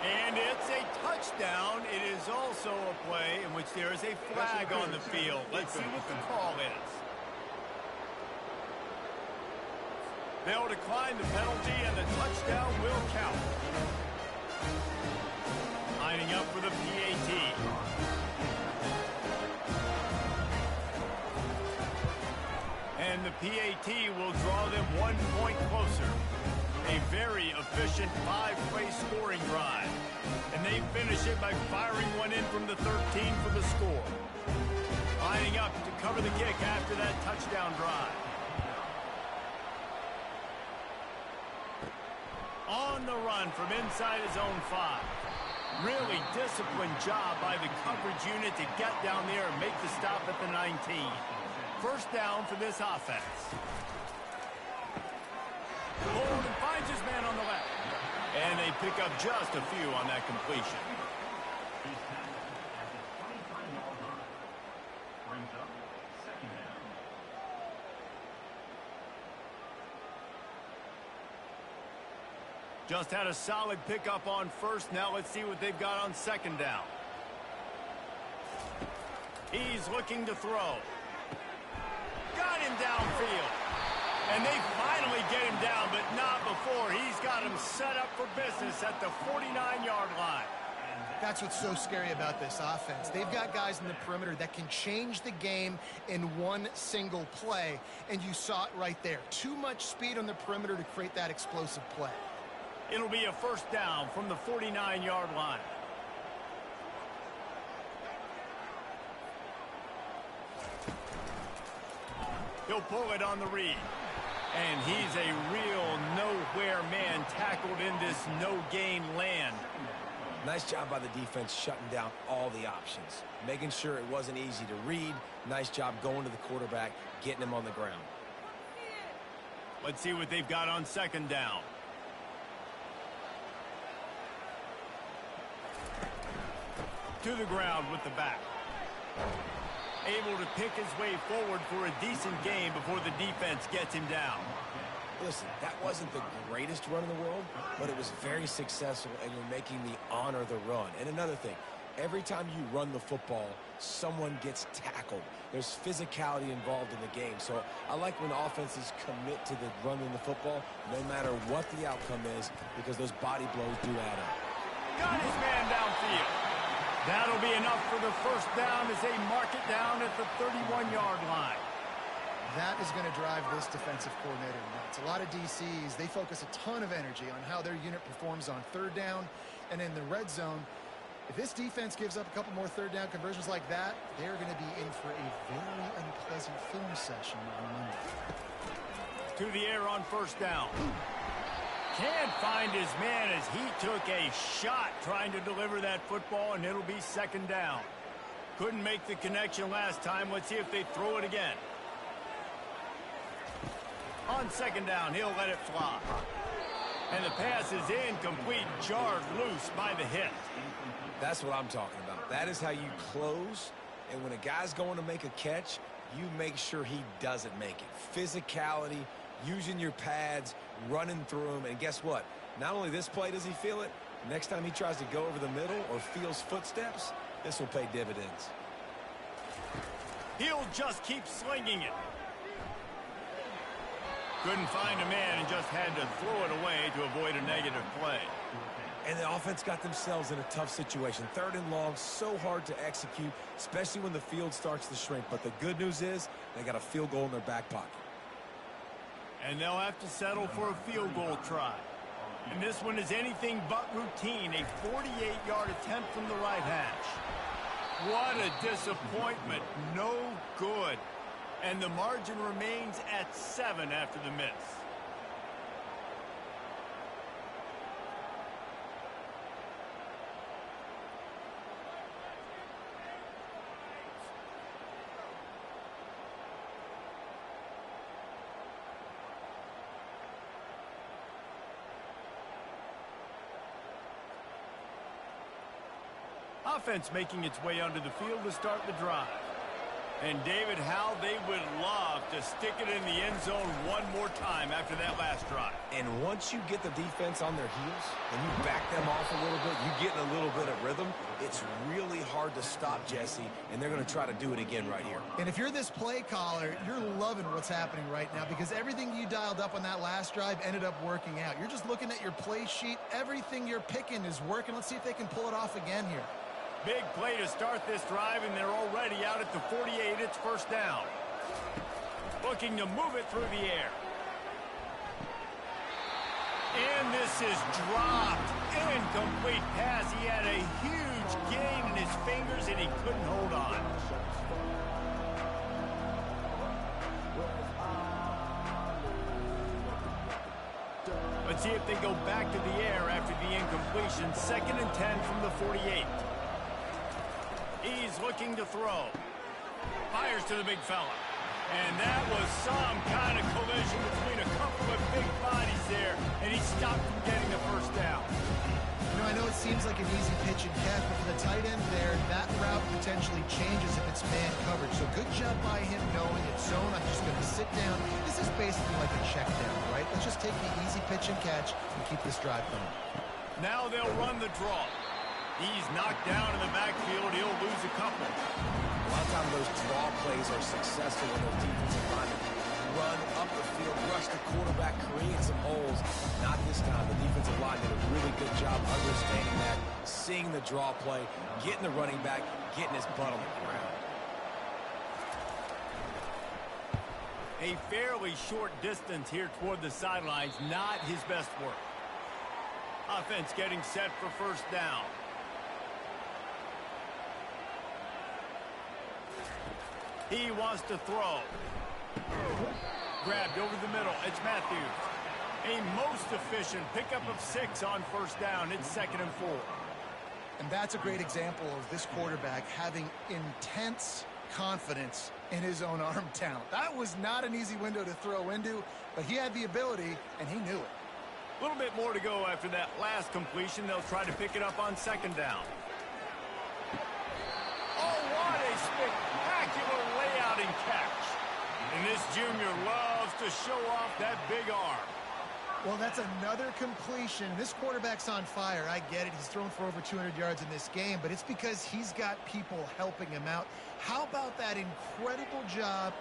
And it's a touchdown. It is also a play in which there is a flag on the field. Let's see what the call is. They'll decline the penalty, and the touchdown will count. Lining up for the PAT. And the PAT will draw them 1 point closer. A very efficient 5-play scoring drive. And they finish it by firing one in from the 13 for the score. Lining up to cover the kick after that touchdown drive. On the run from inside his own 5. Really disciplined job by the coverage unit to get down there and make the stop at the 19. 1st down for this offense. Hold and finds his man on the left. And they pick up just a few on that completion. Just had a solid pickup on 1st. Now let's see what they've got on 2nd down. He's looking to throw. Got him downfield. And they finally get him down, but not before. He's got him set up for business at the 49-yard line. That's what's so scary about this offense. They've got guys in the perimeter that can change the game in one single play, and you saw it right there. Too much speed on the perimeter to create that explosive play. It'll be a first down from the 49-yard line. He'll pull it on the read. And he's a real nowhere man tackled in this no-gain land. Nice job by the defense shutting down all the options, making sure it wasn't easy to read. Nice job going to the quarterback, getting him on the ground. Let's see what they've got on second down. To the ground with the back. Able to pick his way forward for a decent gain before the defense gets him down. Listen, that wasn't the greatest run in the world, but it was very successful, and you're making me honor the run. And another thing, every time you run the football, someone gets tackled. There's physicality involved in the game. So I like when offenses commit to the running the football, no matter what the outcome is, because those body blows do add up. Got his man downfield. That'll be enough for the first down as they mark it down at the 31-yard line. That is going to drive this defensive coordinator nuts. A lot of DCs, they focus a ton of energy on how their unit performs on third down and in the red zone. If this defense gives up a couple more third down conversions like that, they're going to be in for a very unpleasant film session on Monday. To the air on first down. Can't find his man as he took a shot trying to deliver that football, and it'll be second down. Couldn't make the connection last time. Let's see if they throw it again. On second down, he'll let it fly. And the pass is incomplete, jarred loose by the hit. That's what I'm talking about. That is how you close, and when a guy's going to make a catch, you make sure he doesn't make it. Physicality, using your pads, running through them, and guess what? Not only this play does he feel it, next time he tries to go over the middle or feels footsteps, this will pay dividends. He'll just keep slinging it. Couldn't find a man and just had to throw it away to avoid a negative play. And the offense got themselves in a tough situation. Third and long, so hard to execute, especially when the field starts to shrink. But the good news is they got a field goal in their back pocket. And they'll have to settle for a field goal try. And this one is anything but routine, a 48-yard attempt from the right hash. What a disappointment. No good. And the margin remains at 7 after the miss. Offense making its way onto the field to start the drive. And, David, how they would love to stick it in the end zone one more time after that last drive. And once you get the defense on their heels and you back them off a little bit, you get in a little bit of rhythm, it's really hard to stop, Jesse, and they're going to try to do it again right here. And if you're this play caller, you're loving what's happening right now because everything you dialed up on that last drive ended up working out. You're just looking at your play sheet. Everything you're picking is working. Let's see if they can pull it off again here. Big play to start this drive, and they're already out at the 48. It's first down. Looking to move it through the air. And this is dropped. Incomplete pass. He had a huge gain in his fingers, and he couldn't hold on. Let's see if they go back to the air after the incompletion. 2nd and 10 from the 48. He's looking to throw. Fires to the big fella. And that was some kind of collision between a couple of big bodies there, and he stopped from getting the first down. You know, I know it seems like an easy pitch and catch, but for the tight end there, that route potentially changes if it's man coverage. So good job by him knowing it's zone. I'm just going to sit down. This is basically like a check down, right? Let's just take the easy pitch and catch and keep this drive going. Now they'll run the draw. He's knocked down in the backfield. He'll lose a couple. A lot of times those draw plays are successful when those defensive linemen run up the field, rush the quarterback. quarterback create some holes. Not this time. The defensive line did a really good job understanding that, seeing the draw play, getting the running back, getting his butt on the ground. A fairly short distance here toward the sidelines, not his best work. Offense getting set for first down. He wants to throw. Grabbed over the middle. It's Matthews. A most efficient pickup of 6 on first down. It's 2nd and 4. And that's a great example of this quarterback having intense confidence in his own arm talent. That was not an easy window to throw into, but he had the ability, and he knew it. A little bit more to go after that last completion. They'll try to pick it up on 2nd down. Oh, what a spectacular layout and catch. And this junior loves to show off that big arm. Well, that's another completion. This quarterback's on fire. I get it. He's thrown for over 200 yards in this game, but it's because he's got people helping him out. How about that incredible job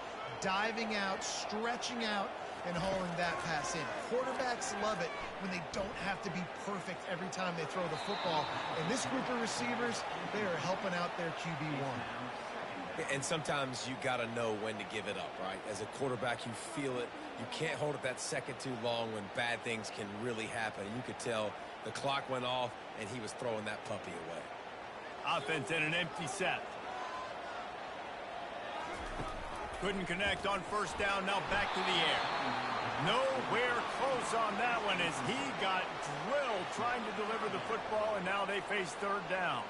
diving out, stretching out, and hauling that pass in? Quarterbacks love it when they don't have to be perfect every time they throw the football. And this group of receivers, they are helping out their QB1. And sometimes you got to know when to give it up, right? As a quarterback, you feel it. You can't hold it that second too long when bad things can really happen. You could tell the clock went off, and he was throwing that puppy away. Offense in an empty set. Couldn't connect on first down. Now back to the air. Nowhere close on that one as he got drilled trying to deliver the football, and now they face 3rd down.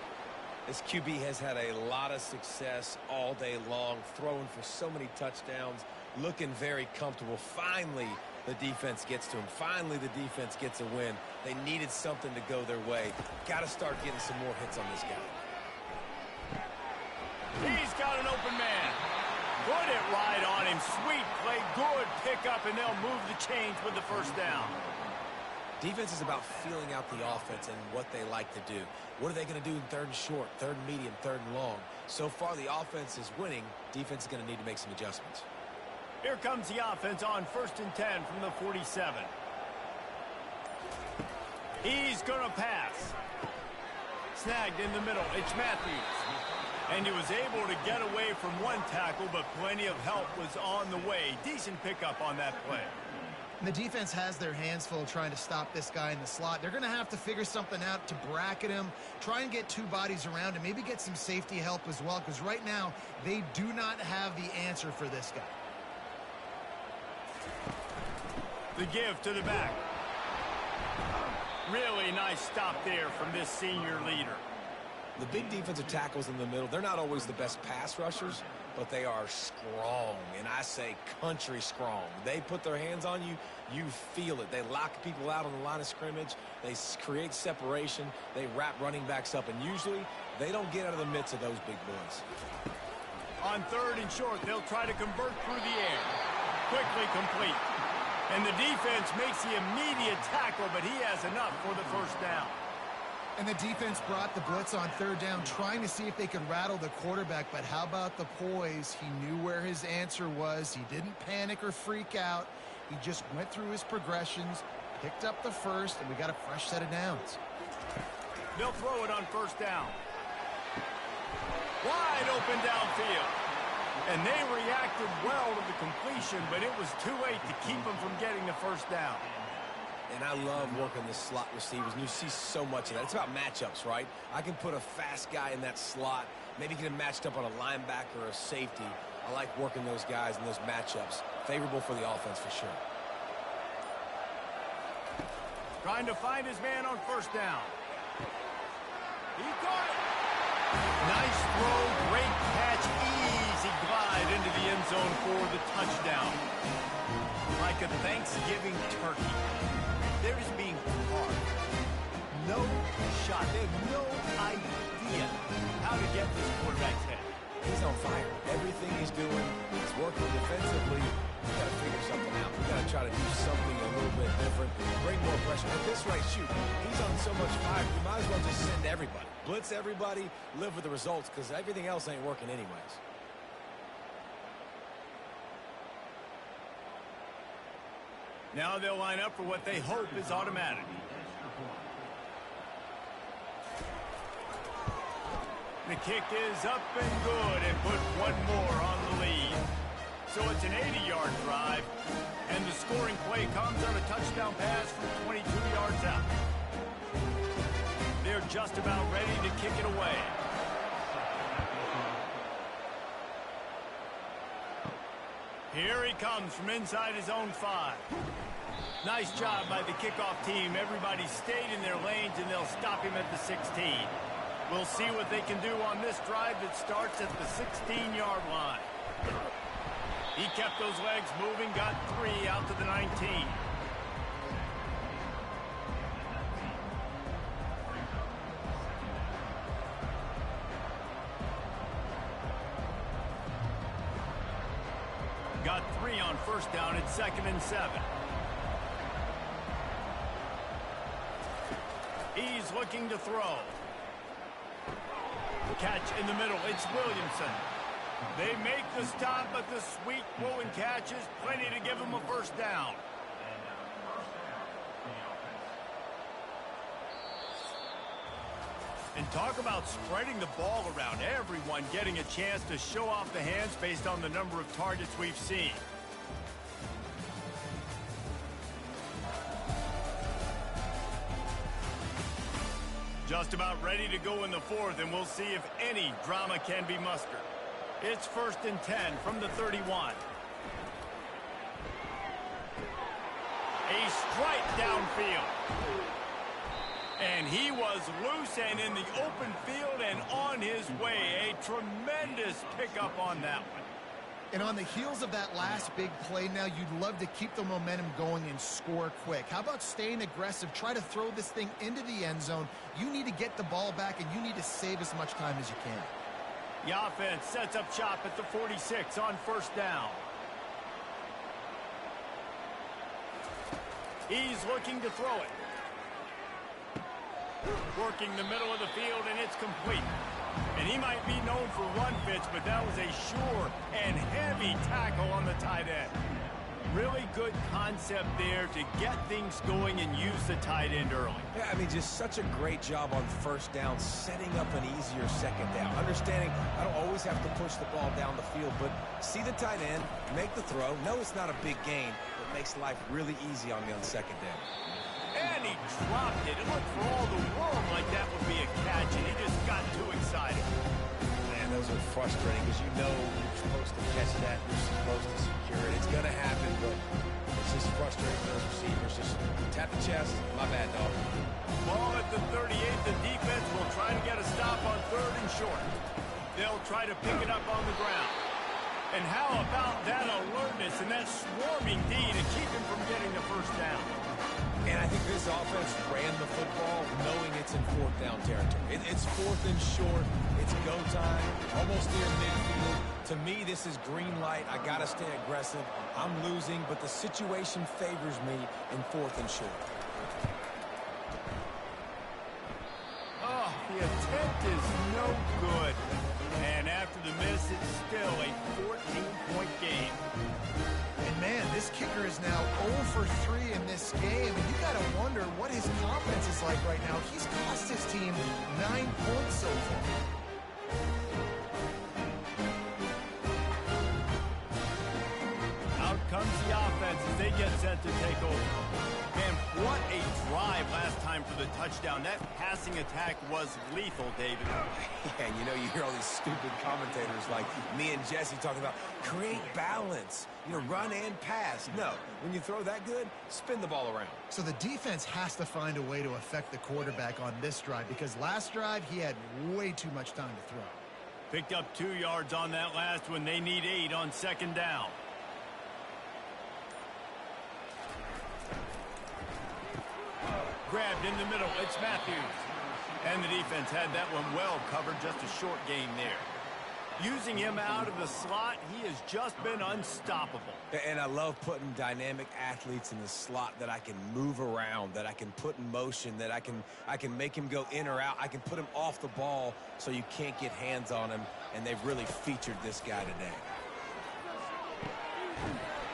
This QB has had a lot of success all day long, throwing for so many touchdowns, looking very comfortable. Finally, the defense gets to him. Finally, the defense gets a win. They needed something to go their way. Got to start getting some more hits on this guy. He's got an open man. Put it right on him. Sweet play. Good pickup, and they'll move the chains with the first down. Defense is about feeling out the offense and what they like to do. What are they going to do in 3rd and short, 3rd and medium, 3rd and long? So far, the offense is winning. Defense is going to need to make some adjustments. Here comes the offense on 1st and 10 from the 47. He's going to pass. Snagged in the middle. It's Matthews. And he was able to get away from one tackle, but plenty of help was on the way. Decent pickup on that play. And the defense has their hands full trying to stop this guy in the slot. They're going to have to figure something out to bracket him, try and get 2 bodies around him, maybe get some safety help as well, because right now they do not have the answer for this guy. The give to the back. Really nice stop there from this senior leader. The big defensive tackles in the middle, they're not always the best pass rushers, but they are strong, and I say country strong. They put their hands on you, you feel it. They lock people out on the line of scrimmage. They create separation. They wrap running backs up, and usually they don't get out of the midst of those big boys. On 3rd and short, they'll try to convert through the air. Quickly complete. And the defense makes the immediate tackle, but he has enough for the first down. And the defense brought the blitz on 3rd down, trying to see if they could rattle the quarterback. But how about the poise? He knew where his answer was. He didn't panic or freak out. He just went through his progressions, picked up the first, and we got a fresh set of downs. They'll throw it on first down. Wide open downfield. And they reacted well to the completion, but it was too late to keep them from getting the first down. And I love working the slot receivers, and you see so much of that. It's about matchups, right? I can put a fast guy in that slot, maybe get him matched up on a linebacker or a safety. I like working those guys in those matchups. Favorable for the offense for sure. Trying to find his man on first down. He caught it. Nice throw, great catch, easy glide into the end zone for the touchdown. Like a Thanksgiving turkey. They're just being hard. No shot. They have no idea how to get this quarterback's head. He's on fire. Everything he's doing is working defensively. We got to figure something out. We got to try to do something a little bit different. Bring more pressure. At this rate, shoot, he's on so much fire. You might as well just send everybody. Blitz everybody. Live with the results because everything else ain't working anyways. Now they'll line up for what they hope is automatic. The kick is up and good and put one more on the lead. So it's an 80-yard drive, and the scoring play comes on a touchdown pass from 22 yards out. They're just about ready to kick it away. Here he comes from inside his own 5. Nice job by the kickoff team. Everybody stayed in their lanes, and they'll stop him at the 16. We'll see what they can do on this drive that starts at the 16-yard line. He kept those legs moving, got 3 out to the 19. Got 3 on first down at 2nd and 7. He's looking to throw. Catch in the middle. It's Williamson. They make the stop, but the sweet throw and catch is plenty to give them a first down. And talk about spreading the ball around. Everyone getting a chance to show off the hands based on the number of targets we've seen. Just about ready to go in the 4th, and we'll see if any drama can be mustered. It's 1st and 10 from the 31. A strike downfield. And he was loose and in the open field and on his way. A tremendous pickup on that one. And on the heels of that last big play now, you'd love to keep the momentum going and score quick. How about staying aggressive? Try to throw this thing into the end zone. You need to get the ball back, and you need to save as much time as you can. The offense sets up shop at the 46 on first down. He's looking to throw it. Working the middle of the field, and it's complete. And he might be known for run fits, but that was a sure and heavy tackle on the tight end. Really good concept there to get things going and use the tight end early. Yeah, I mean, just such a great job on first down, setting up an easier second down. Understanding I don't always have to push the ball down the field, but see the tight end, make the throw. No, it's not a big gain, but makes life really easy on me on second down. And he dropped it. It looked for all the world like that would be a catch, and he just got too excited. Man, those are frustrating because you know you're supposed to catch that. You're supposed to secure it. It's going to happen, but it's just frustrating for those receivers. Just tap the chest. My bad, dog. Ball at the 38. The defense will try to get a stop on 3rd and short. They'll try to pick it up on the ground. And how about that alertness and that swarming D to keep him from getting the first down? And I think this offense ran the football knowing it's in 4th down territory. It's 4th and short. It's go time, almost near midfield. To me, this is green light. I got to stay aggressive. I'm losing, but the situation favors me in 4th and short. Oh, the attempt is no good. And after the miss, it's still a 14-point game. And man, this kicker is now 0 for 3 in this game, and you got to wonder what his confidence is like right now. He's cost his team 9 points so far. Out comes the offense as they get set to take over. Man, what a drive last time for the touchdown. That passing attack was lethal, David. Yeah, and you know, you hear all these stupid commentators like me and Jesse talking about create balance, you know, run and pass. No, when you throw that good, spin the ball around. So the defense has to find a way to affect the quarterback on this drive, because last drive he had way too much time to throw. Picked up 2 yards on that last one. They need 8 on second down. Grabbed in the middle. It's Matthews. And the defense had that one well covered. Just a short gain there. Using him out of the slot, he has just been unstoppable. And I love putting dynamic athletes in the slot that I can move around, that I can put in motion, that I can make him go in or out. I can put him off the ball so you can't get hands on him, and they've really featured this guy today.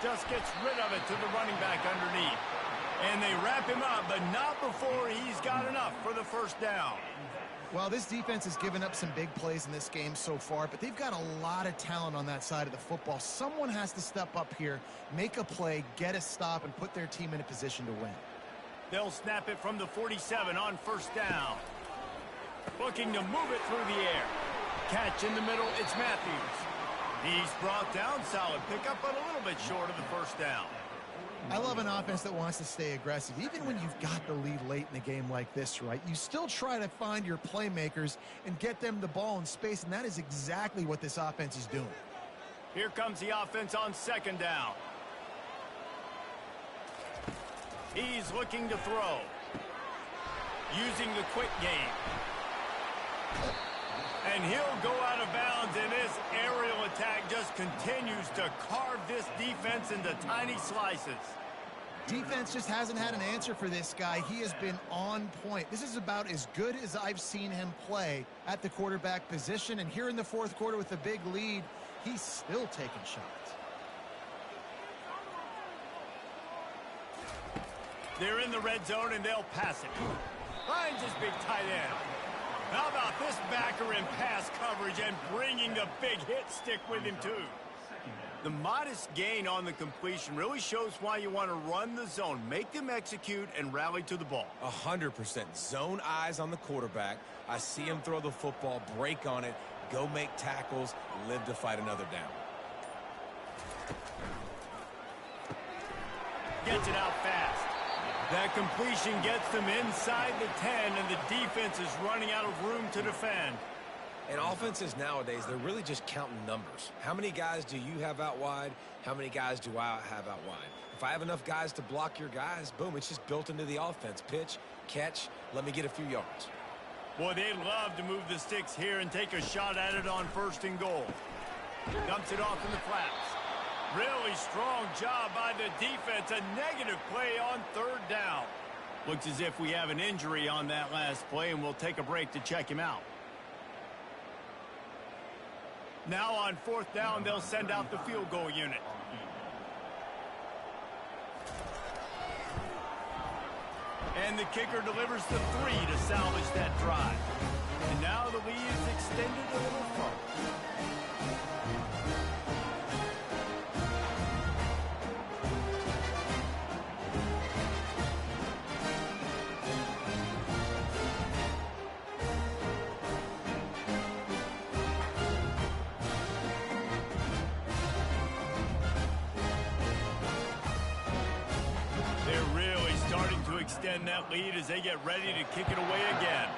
just gets rid of it to the running back underneath. And they wrap him up, but not before he's got enough for the first down. Well, this defense has given up some big plays in this game so far, but they've got a lot of talent on that side of the football. Someone has to step up here, make a play, get a stop, and put their team in a position to win. They'll snap it from the 47 on first down. Looking to move it through the air. Catch in the middle, it's Matthews. He's brought down, solid pickup, but a little bit short of the first down. I love an offense that wants to stay aggressive. Even when you've got the lead late in the game like this, right? You still try to find your playmakers and get them the ball in space, and that is exactly what this offense is doing. Here comes the offense on second down. He's looking to throw. Using the quick game. And he'll go out of bounds, and this aerial attack just continues to carve this defense into tiny slices. Defense just hasn't had an answer for this guy. He has been on point. This is about as good as I've seen him play at the quarterback position. And here in the fourth quarter with a big lead, he's still taking shots. They're in the red zone, and they'll pass it. Finds his big tight end. How about this backer in pass coverage and bringing the big hit stick with him, too? The modest gain on the completion really shows why you want to run the zone. Make them execute and rally to the ball. 100%. Zone eyes on the quarterback. I see him throw the football, break on it, go make tackles, live to fight another down. Gets it out fast. That completion gets them inside the 10, and the defense is running out of room to defend. And offenses nowadays, they're really just counting numbers. How many guys do you have out wide? How many guys do I have out wide? If I have enough guys to block your guys, boom, it's just built into the offense. Pitch, catch, let me get a few yards. Boy, they'd love to move the sticks here and take a shot at it on first and goal. Dumps it off in the flats. Really strong job by the defense. A negative play on third down. Looks as if we have an injury on that last play, and we'll take a break to check him out. Now on fourth down, they'll send out the field goal unit. And the kicker delivers the 3 to salvage that drive. And now the lead is extended a little further. Extend that lead as they get ready to kick it away again.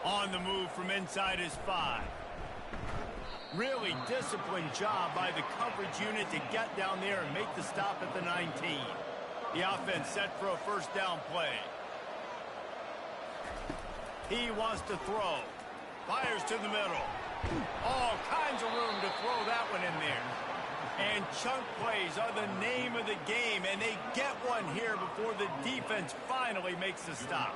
On the move from inside his 5. Really disciplined job by the coverage unit to get down there and make the stop at the 19. The offense set for a first down play. He wants to throw. Fires to the middle. All kinds of room to throw that one in there. And chunk plays are the name of the game, and they get one here before the defense finally makes the stop.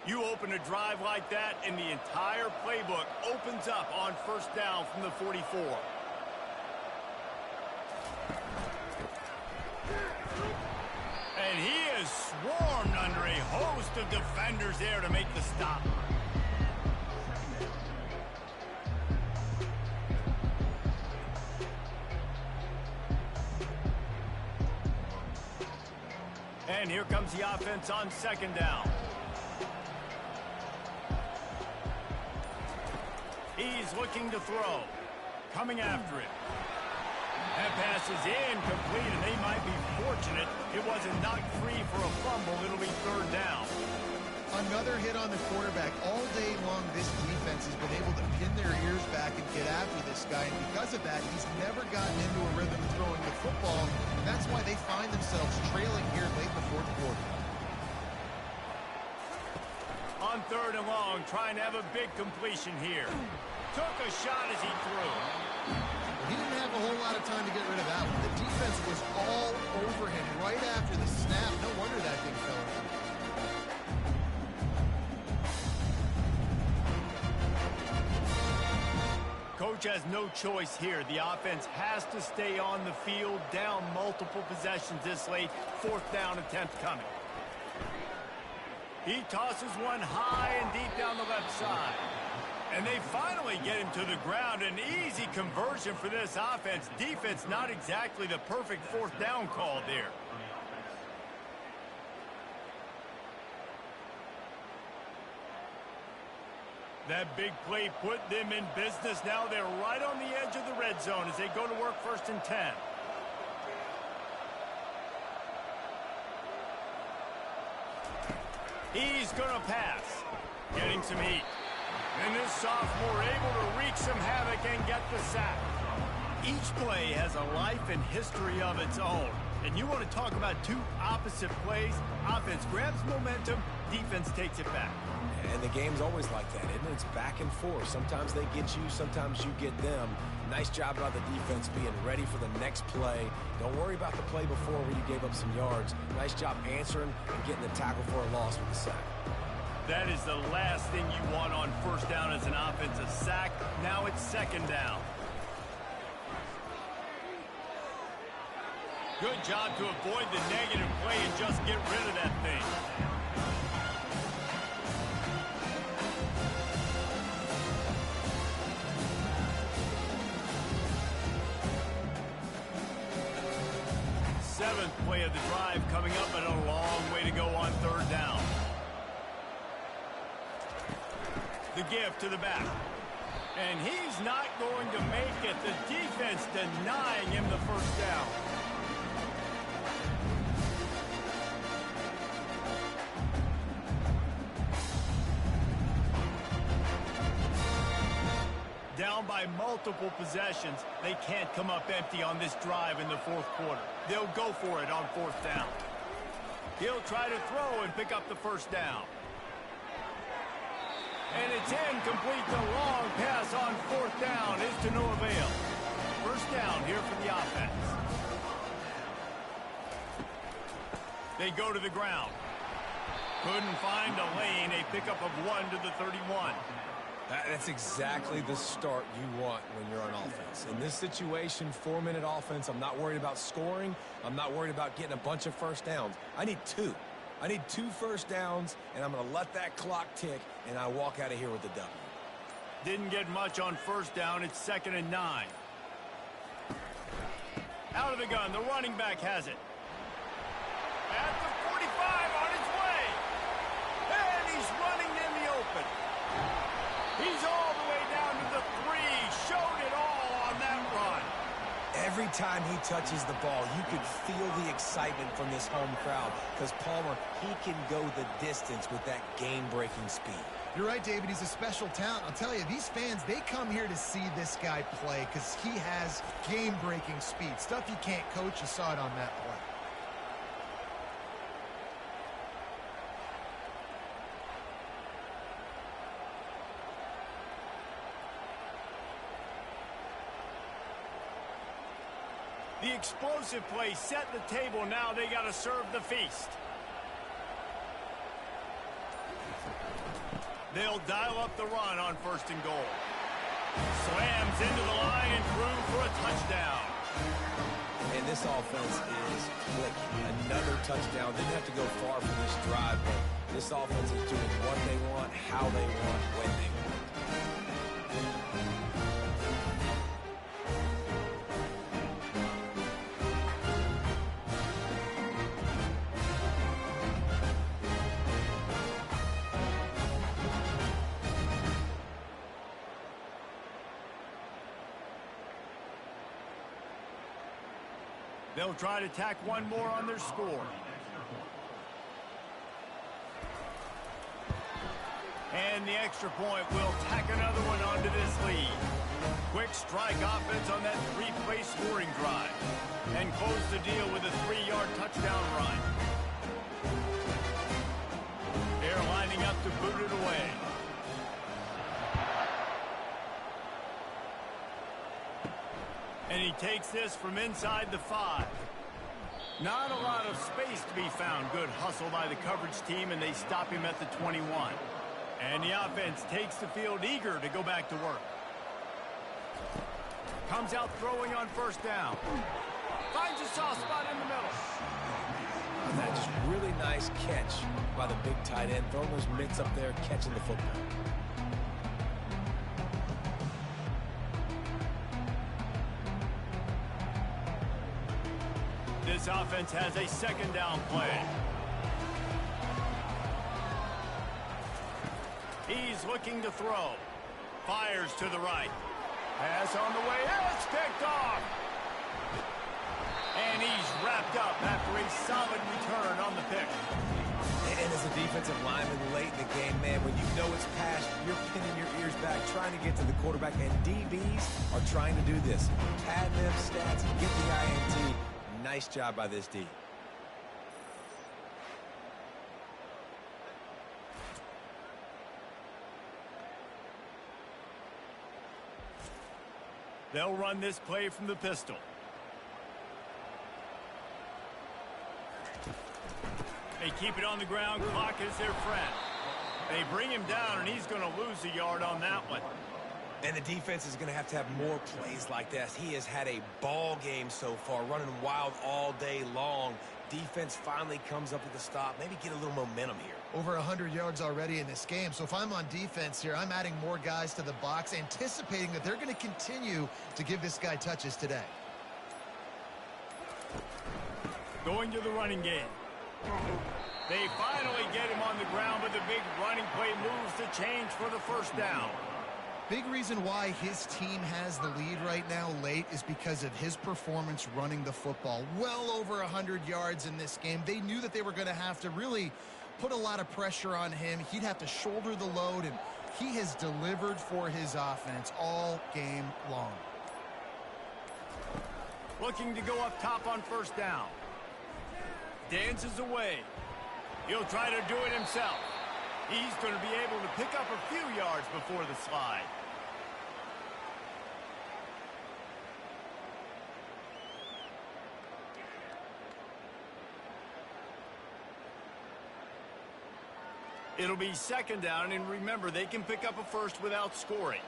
You open a drive like that, and the entire playbook opens up on first down from the 44. And he is swarmed under a host of defenders there to make the stop. And here comes the offense on second down. He's looking to throw. Coming after it. That pass is incomplete, and they might be fortunate it wasn't knocked free for a fumble. It'll be third down. Another hit on the quarterback. All day long, this defense has been able to pin their ears back and get after this guy. And because of that, he's never gotten into a rhythm of throwing the football. And that's why they find themselves trailing here late in the fourth quarter. On third and long, trying to have a big completion here. Took a shot as he threw. He didn't have a whole lot of time to get rid of that one. The defense was all over him right after the snap. No wonder that thing fell. has no choice here. The offense has to stay on the field, down multiple possessions this late. 4th down attempt coming. He tosses one high and deep down the left side. And they finally get him to the ground. An easy conversion for this offense. Defense not exactly the perfect 4th down call there. That big play put them in business. Now they're right on the edge of the red zone as they go to work 1st and 10. He's going to pass. Getting some heat. And this sophomore able to wreak some havoc and get the sack. Each play has a life and history of its own. And you want to talk about two opposite plays. Offense grabs momentum, defense takes it back. And the game's always like that, isn't it? It's back and forth. Sometimes they get you, sometimes you get them. Nice job by the defense being ready for the next play. Don't worry about the play before where you gave up some yards. Nice job answering and getting the tackle for a loss with the sack. That is the last thing you want on 1st down as an offensive sack. Now it's 2nd down. Good job to avoid the negative play and just get rid of that thing. Seventh play of the drive coming up, and a long way to go on 3rd down. The give to the back. And he's not going to make it. The defense denying him the 1st down. Down by multiple possessions, they can't come up empty on this drive in the 4th quarter. They'll go for it on 4th down. He'll try to throw and pick up the 1st down. And it's incomplete. The long pass on 4th down is to no avail. 1st down here for the offense. They go to the ground. Couldn't find a lane. A pickup of 1 to the 31. That's exactly the start you want when you're on offense. In this situation, 4-minute offense, I'm not worried about scoring. I'm not worried about getting a bunch of 1st downs. I need 2. I need 2 1st downs, and I'm going to let that clock tick, and I walk out of here with the W. Didn't get much on 1st down. It's 2nd and 9. Out of the gun. The running back has it. At the 45 on his way. And he's running in the open. He's all the way down to the 3. Showed it all on that run. Every time he touches the ball, you could feel the excitement from this home crowd because Palmer, he can go the distance with that game-breaking speed. You're right, David. He's a special talent. I'll tell you, these fans, they come here to see this guy play because he has game-breaking speed. Stuff you can't coach. You saw it on that play. The explosive play set the table. Now they got to serve the feast. They'll dial up the run on 1st and goal. Slams into the line and through for a touchdown. And this offense is clicking. Another touchdown. Didn't have to go far for this drive, but this offense is doing what they want, how they want, when they want. They'll try to tack one more on their score. And the extra point will tack another one onto this lead. Quick strike offense on that 3-play scoring drive. And close the deal with a 3-yard touchdown run. They're lining up to boot it away. And he takes this from inside the 5. Not a lot of space to be found. Good hustle by the coverage team, and they stop him at the 21. And the offense takes the field eager to go back to work. Comes out throwing on first down. Finds a soft spot in the middle. That just really nice catch by the big tight end. Throwing those mitts up there, catching the football. This offense has a second down play. He's looking to throw. Fires to the right. Pass on the way. It's picked off. And he's wrapped up after a solid return on the pick. And as a defensive lineman late in the game, man, when you know it's passed, you're pinning your ears back, trying to get to the quarterback. And DBs are trying to do this. Pad them stats, get the INT. Nice job by this D. They'll run this play from the pistol. They keep it on the ground. Clock is their friend. They bring him down, and he's going to lose a yard on that one. And the defense is going to have more plays like this. He has had a ball game so far, running wild all day long. Defense finally comes up with a stop. Maybe get a little momentum here. Over 100 yards already in this game. So if I'm on defense here, I'm adding more guys to the box, anticipating that they're going to continue to give this guy touches today. Going to the running game. They finally get him on the ground, but the big running play moves the change for the first down. Big reason why his team has the lead right now late is because of his performance running the football. Well over 100 yards in this game. They knew that they were going to have to really put a lot of pressure on him. He'd have to shoulder the load, and he has delivered for his offense all game long. Looking to go up top on first down. Dances away. He'll try to do it himself. He's going to be able to pick up a few yards before the slide. It'll be second down, and remember, they can pick up a first without scoring.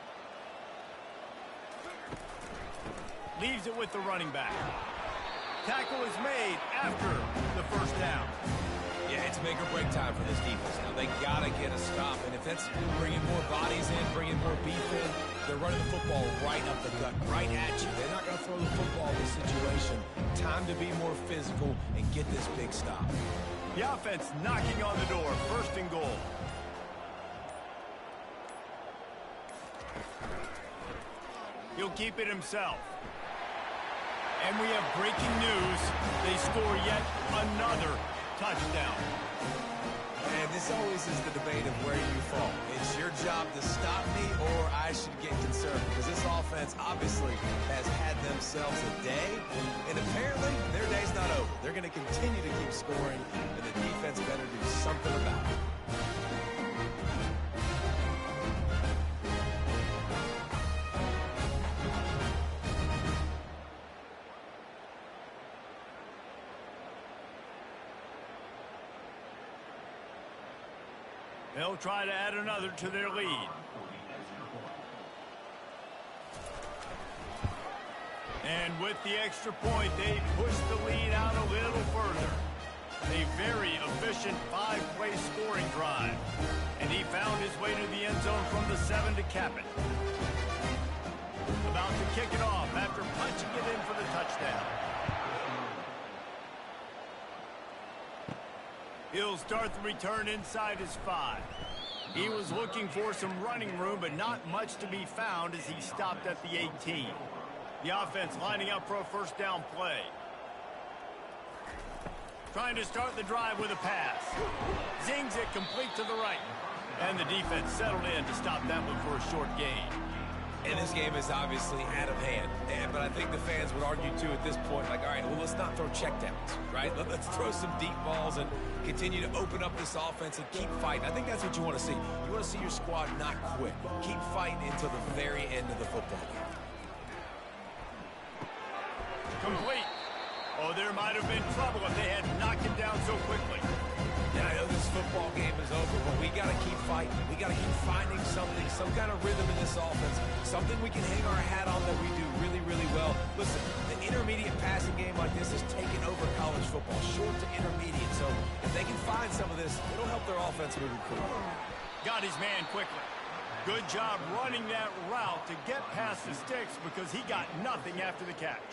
Leaves it with the running back. Tackle is made after the first down. Yeah, it's make or break time for this defense. Now, they got to get a stop. And if that's bringing more bodies in, bringing more beef in, they're running the football right up the gut, right at you. They're not going to throw the football in this situation. Time to be more physical and get this big stop. The offense knocking on the door. First and goal. He'll keep it himself. And we have breaking news. They score yet another touchdown. And this always is the debate of where you fall. It's your job to stop me, or I should get concerned, because this offense obviously has had themselves a day, and apparently their day's not over. They're going to continue to keep scoring, and the defense better do something about it. They'll try to add another to their lead. And with the extra point, they push the lead out a little further. A very efficient five-play scoring drive. And he found his way to the end zone from the 7 to cap it. About to kick it off after punching it in for the touchdown. He'll start the return inside his 5. He was looking for some running room, but not much to be found as he stopped at the 18. The offense lining up for a first down play. Trying to start the drive with a pass. Zings it complete to the right. And the defense settled in to stop that one for a short gain. And this game is obviously out of hand. But I think the fans would argue, too, at this point, like, all right, well, let's not throw checkdowns, right? Let's throw some deep balls and continue to open up this offense and keep fighting. I think that's what you want to see. You want to see your squad not quit. Keep fighting until the very end of the football game. Complete. Oh, there might have been trouble if they had knocked him down so quickly. And I know this football game is over, but we got to keep fighting. We got to keep finding something, some kind of rhythm in this offense, something we can hang our hat on that we do really, really well. Listen, the intermediate passing game like this is taking over college football, short to intermediate. So if they can find some of this, it'll help their offense moving forward. Got his man quickly. Good job running that route to get past the sticks because he got nothing after the catch.